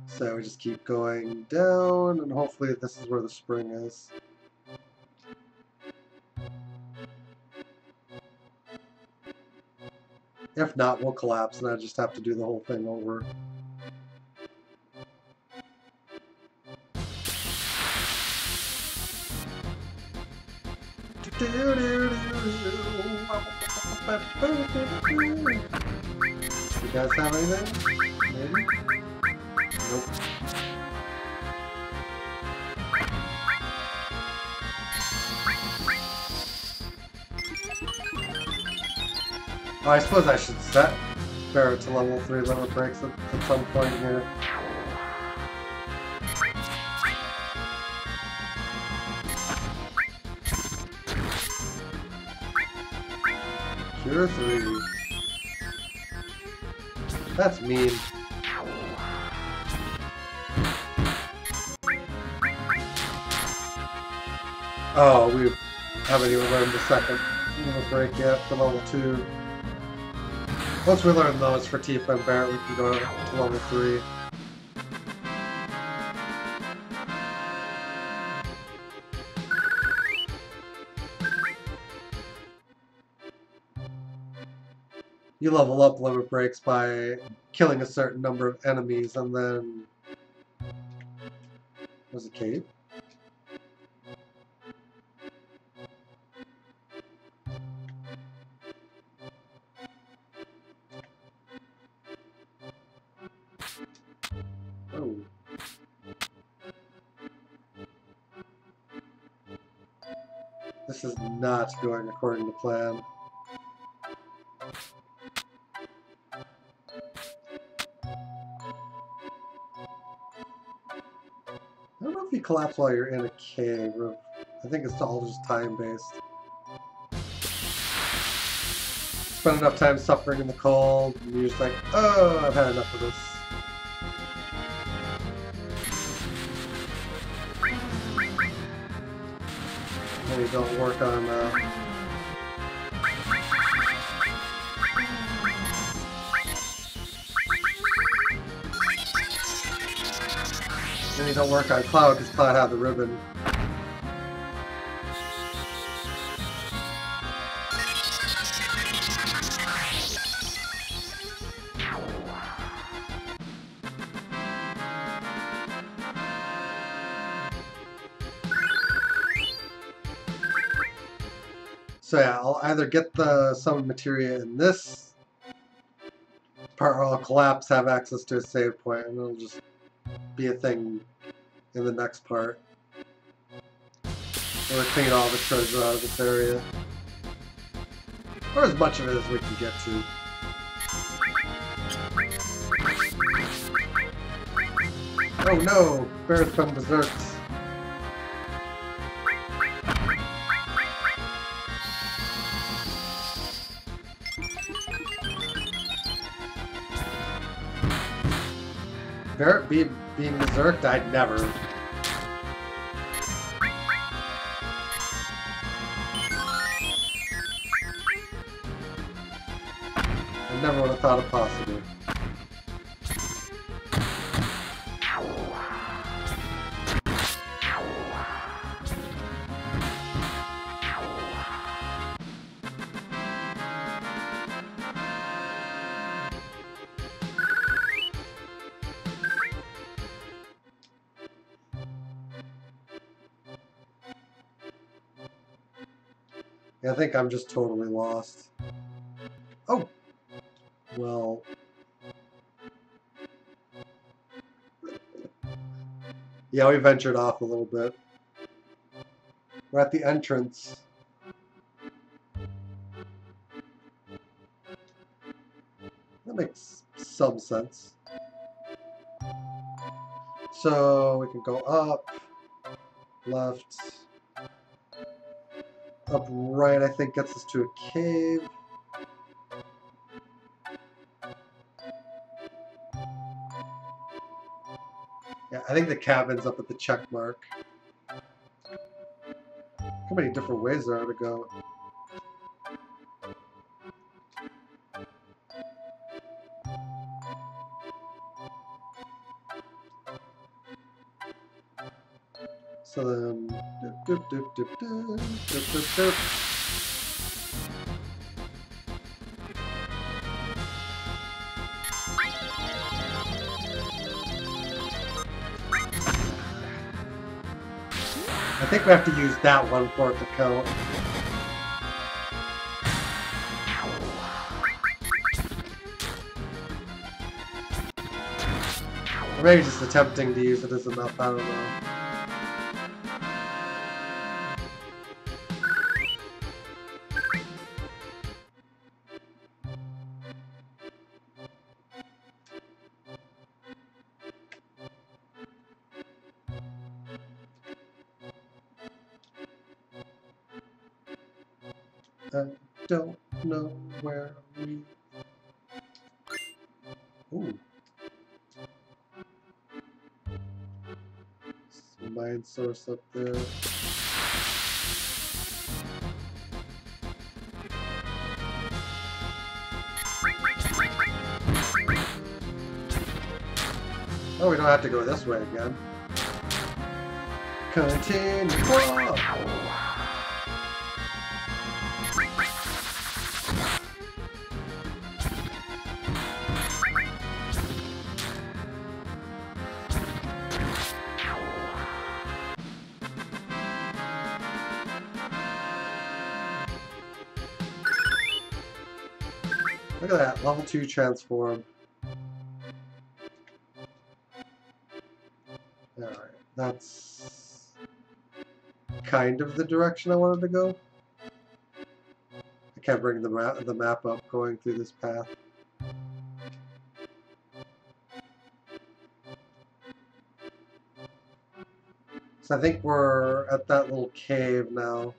[SPEAKER 1] So we just keep going down, and hopefully this is where the spring is. If not, we'll collapse, and I just have to do the whole thing over. You guys have anything? Maybe? Nope. Oh, I suppose I should set Barret to level 3 limit breaks at some point here. Cure 3. That's mean. Oh, we haven't even learned the second limit break yet for level 2. Once we learn those for Tifa and Barret, we can go to level 3. You level up limit breaks by killing a certain number of enemies, and then... There's a cave? Oh. This is not going according to plan. I don't know if you collapse while you're in a cave, or I think it's all just time-based. Spend enough time suffering in the cold, and you're just like, oh, I've had enough of this. And you don't work on, Then you don't work on Cloud, because Cloud had the ribbon. So yeah, I'll either get the summon materia in this part, or I'll collapse, have access to a save point, and it'll just be a thing in the next part. We'll clean all the treasure out of this area. Or as much of it as we can get to. Oh no! Barret's been berserked. Barret being berserked? I'd never. I never would have thought it possible. I think I'm just totally lost. Oh! Well... Yeah, we ventured off a little bit. We're at the entrance. That makes some sense. So we can go up, left, up right, I think gets us to a cave. Yeah, I think the cabin's up at the check mark. How many different ways there are to go? So then... Doop, doop, doop, doop, doop, doop, doop, doop. I think we have to use that one for it to count. Or maybe just attempting to use it is enough, I don't know. I don't know where we... Ooh. Mind source up there. Oh, we don't have to go this way again. Continue. Whoa! Look at that, level 2 transform. Alright, that's kind of the direction I wanted to go. I can't bring the map up going through this path. So I think we're at that little cave now.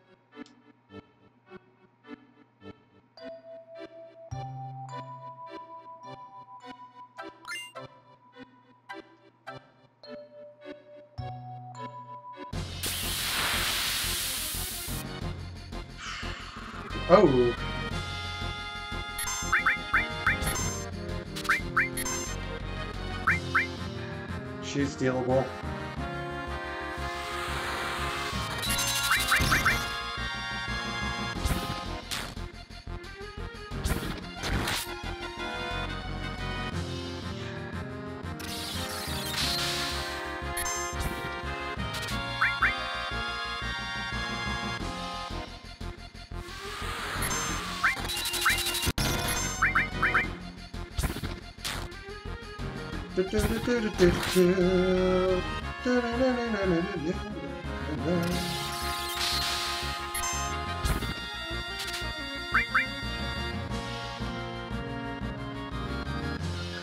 [SPEAKER 1] Oh! She's stealable.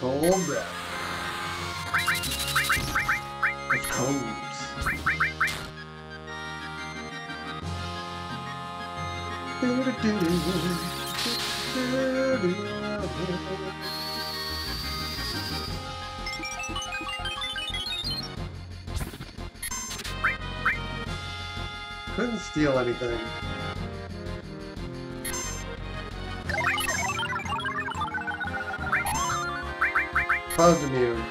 [SPEAKER 1] Cold breath. It's cold. Couldn't steal anything. Cloud's immune.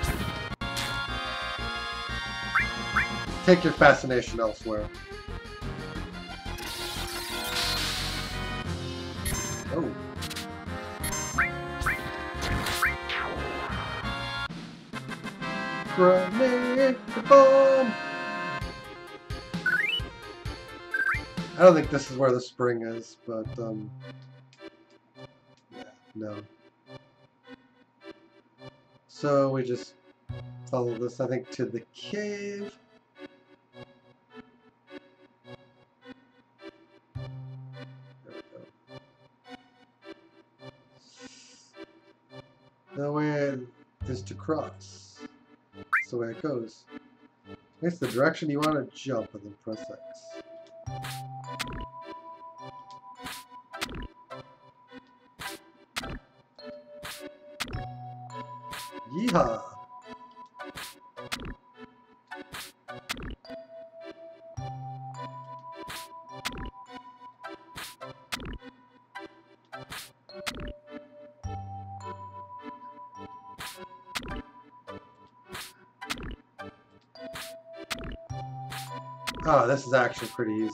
[SPEAKER 1] Take your fascination elsewhere. Oh. Grenade the bomb! I don't think this is where the spring is, but yeah, no. So we just follow this, I think, to the cave. There we go. The way is to cross. That's the way it goes. It's the direction you want to jump, and then press X. Yeehaw! Oh, this is actually pretty easy.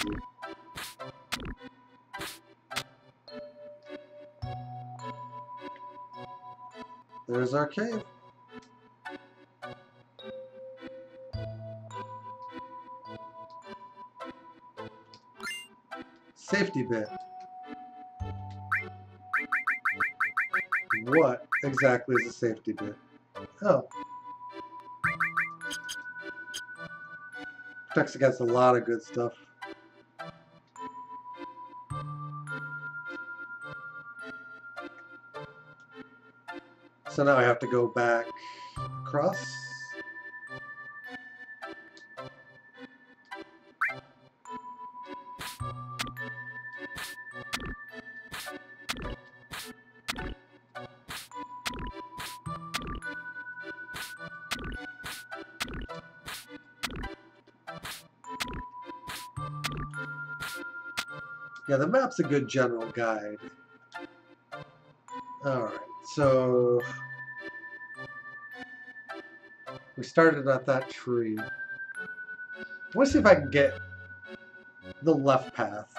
[SPEAKER 1] There's our cave. Safety bit. What exactly is a safety bit? Oh. Protects against a lot of good stuff. So now I have to go back across. Yeah, the map's a good general guide. Alright, so we started at that tree. I want to see if I can get the left path.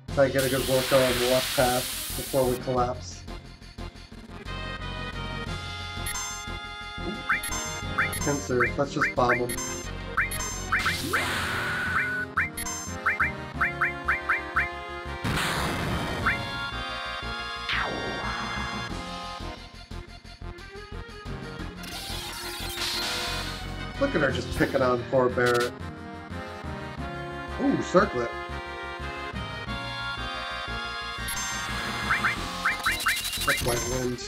[SPEAKER 1] If I get a good workout on the left path before we collapse. Pincer, let's just bomb him. Look at her just picking on poor Barrett. Ooh, circlet. That's white wind.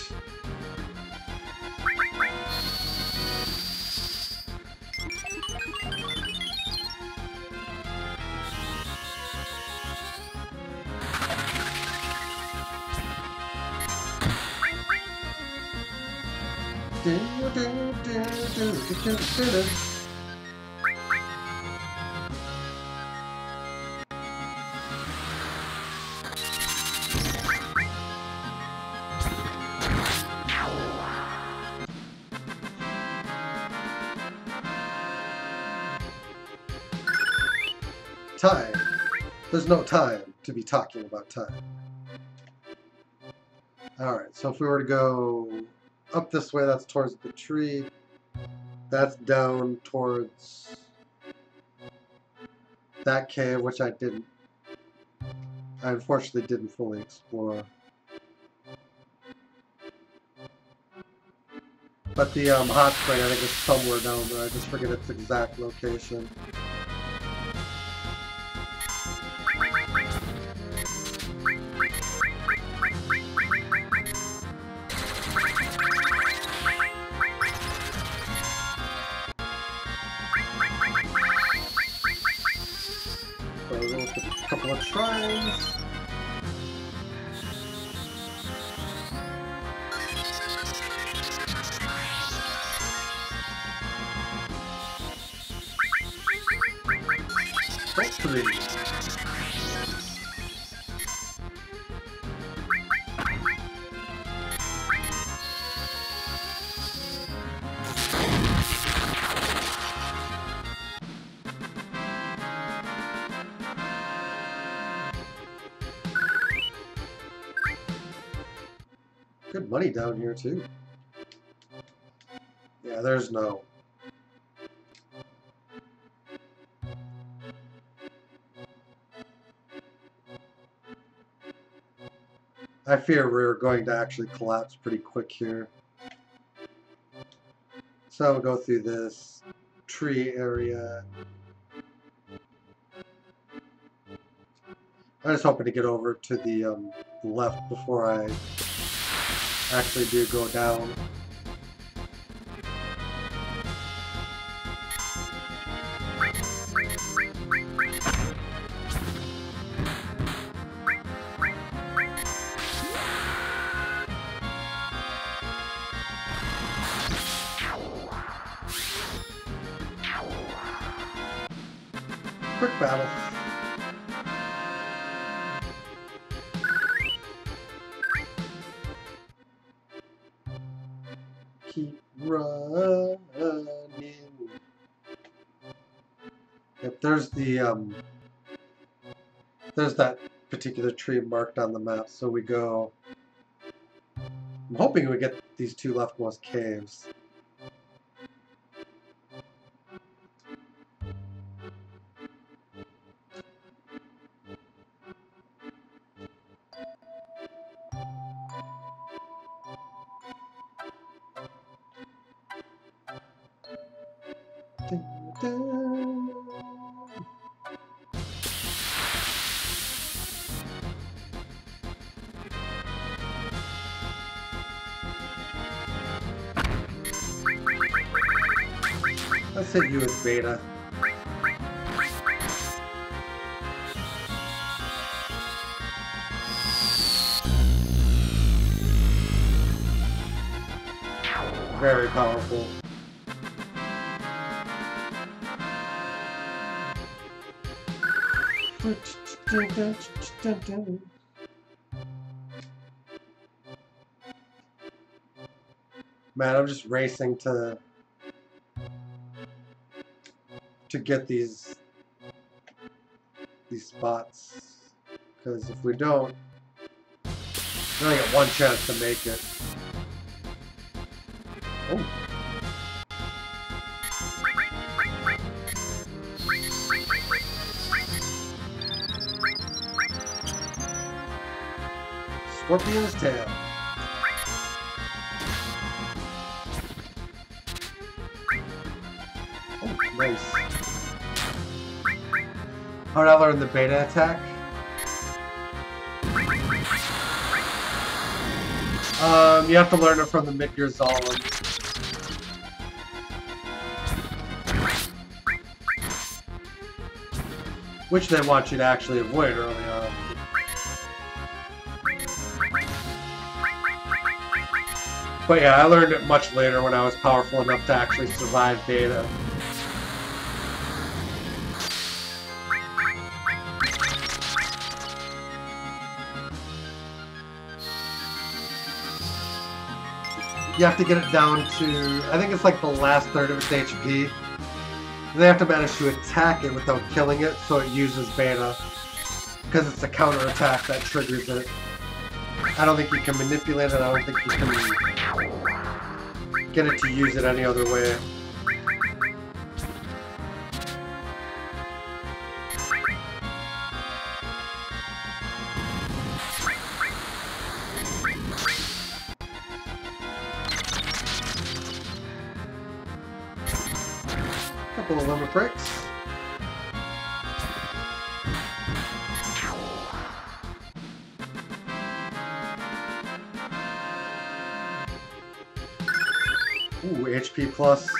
[SPEAKER 1] Time. There's no time to be talking about time. Alright, so if we were to go up this way, that's towards the tree. That's down towards that cave, which I unfortunately didn't fully explore. But the hot spring, I think, is somewhere down there. I just forget its exact location. So we'll go with a couple of shrines. Victory! Good money down here too. Yeah, there's no. I fear we're going to actually collapse pretty quick here. So we'll go through this tree area. I'm just hoping to get over to the left before I actually do go down. Quick battle. Keep running. Yep, there's there's that particular tree marked on the map, so we go. I'm hoping we get these two leftmost caves. Dun, dun. Let's hit you with beta. Very powerful. Man, I'm just racing to get these spots, because if we don't, we only get one chance to make it. Oh. Scorpion's tail. Oh, nice. How did I learn the beta attack? You have to learn it from the Midgar Zolom. Which they want you to actually avoid early on. But yeah, I learned it much later when I was powerful enough to actually survive beta. You have to get it down to, I think it's like the last third of its HP. And they have to manage to attack it without killing it, so it uses beta. Because it's a counter attack that triggers it. I don't think you can manipulate it, I don't think you can get it to use it any other way. Couple of limit breaks. Ooh, HP plus.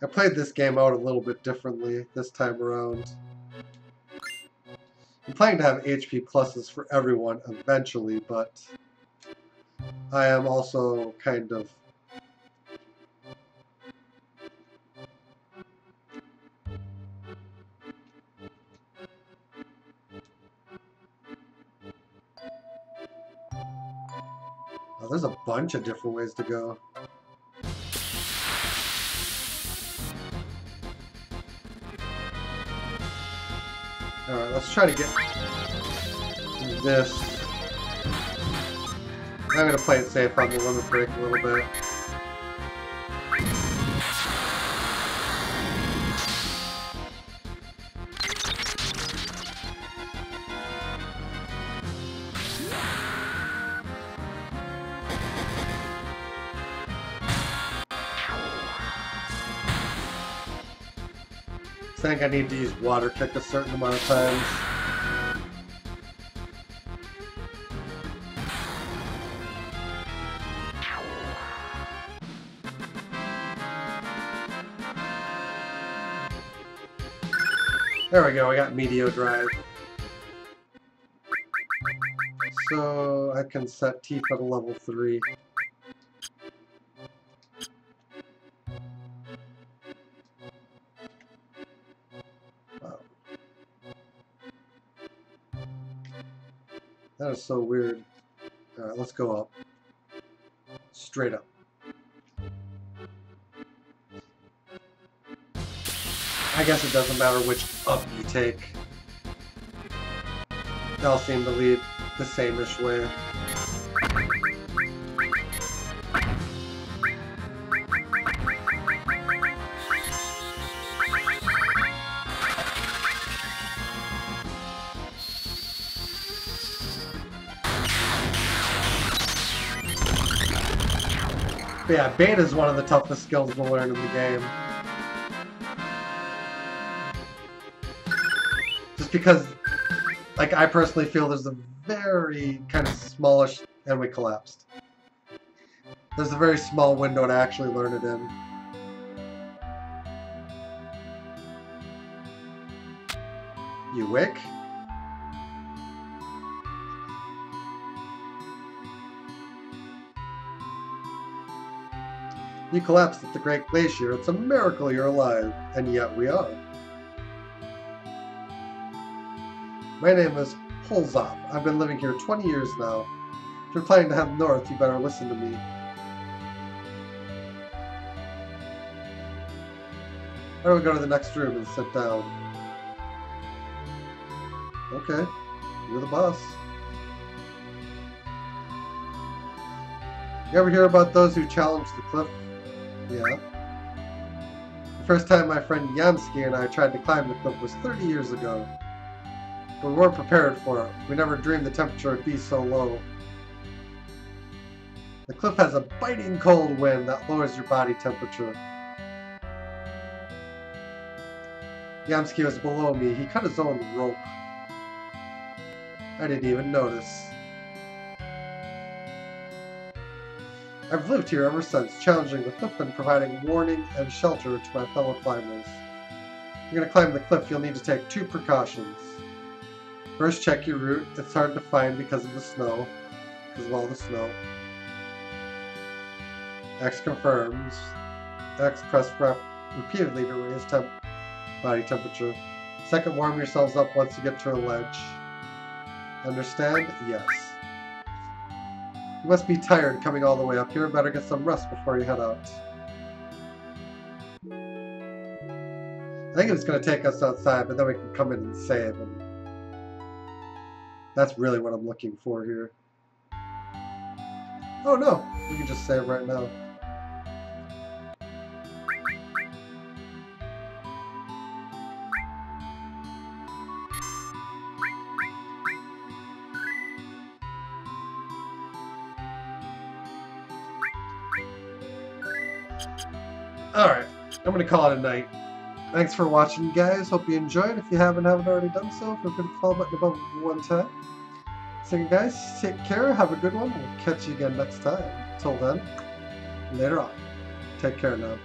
[SPEAKER 1] I played this game out a little bit differently this time around. I'm planning to have HP pluses for everyone eventually, but I am also kind of oh, there's a bunch of different ways to go. Alright, let's try to get this. I'm going to play it safe on the limit break a little bit. Saying I need to use water kick a certain amount of times. There we go, I got Meteor Drive. So I can set Tifa at a level 3. Wow. That is so weird. Alright, let's go up. Straight up. I guess it doesn't matter which up you take. They all seem to lead the same-ish way. But yeah, Beta is one of the toughest skills to learn in the game. Just because, like, I personally feel there's a very kind of smallish, and we collapsed. There's a very small window to actually learn it in. You wick? You collapsed at the Great Glacier. It's a miracle you're alive, and yet we are. My name is Polzop. I've been living here 20 years now. If you're planning to head north, you better listen to me. I will go to the next room and sit down. Okay, you're the boss. You ever hear about those who challenged the cliff? Yeah. The first time my friend Yamski and I tried to climb the cliff was 30 years ago. But we weren't prepared for it. We never dreamed the temperature would be so low. The cliff has a biting cold wind that lowers your body temperature. Yamski was below me. He cut his own rope. I didn't even notice. I've lived here ever since, challenging the cliff and providing warning and shelter to my fellow climbers. If you're going to climb the cliff, you'll need to take 2 precautions. First, check your route. It's hard to find because of the snow, because of all the snow. X confirms. X press repeatedly to raise body temperature. Second, warm yourselves up once you get to a ledge. Understand? Yes. You must be tired coming all the way up here. Better get some rest before you head out. I think it's going to take us outside, but then we can come in and save. And that's really what I'm looking for here. Oh no, we can just save right now. Alright, I'm going to call it a night. Thanks for watching, guys. Hope you enjoyed. If you haven't already done so, feel free to follow the button above one time. So, guys, take care. Have a good one. We'll catch you again next time. Till then, later on. Take care now.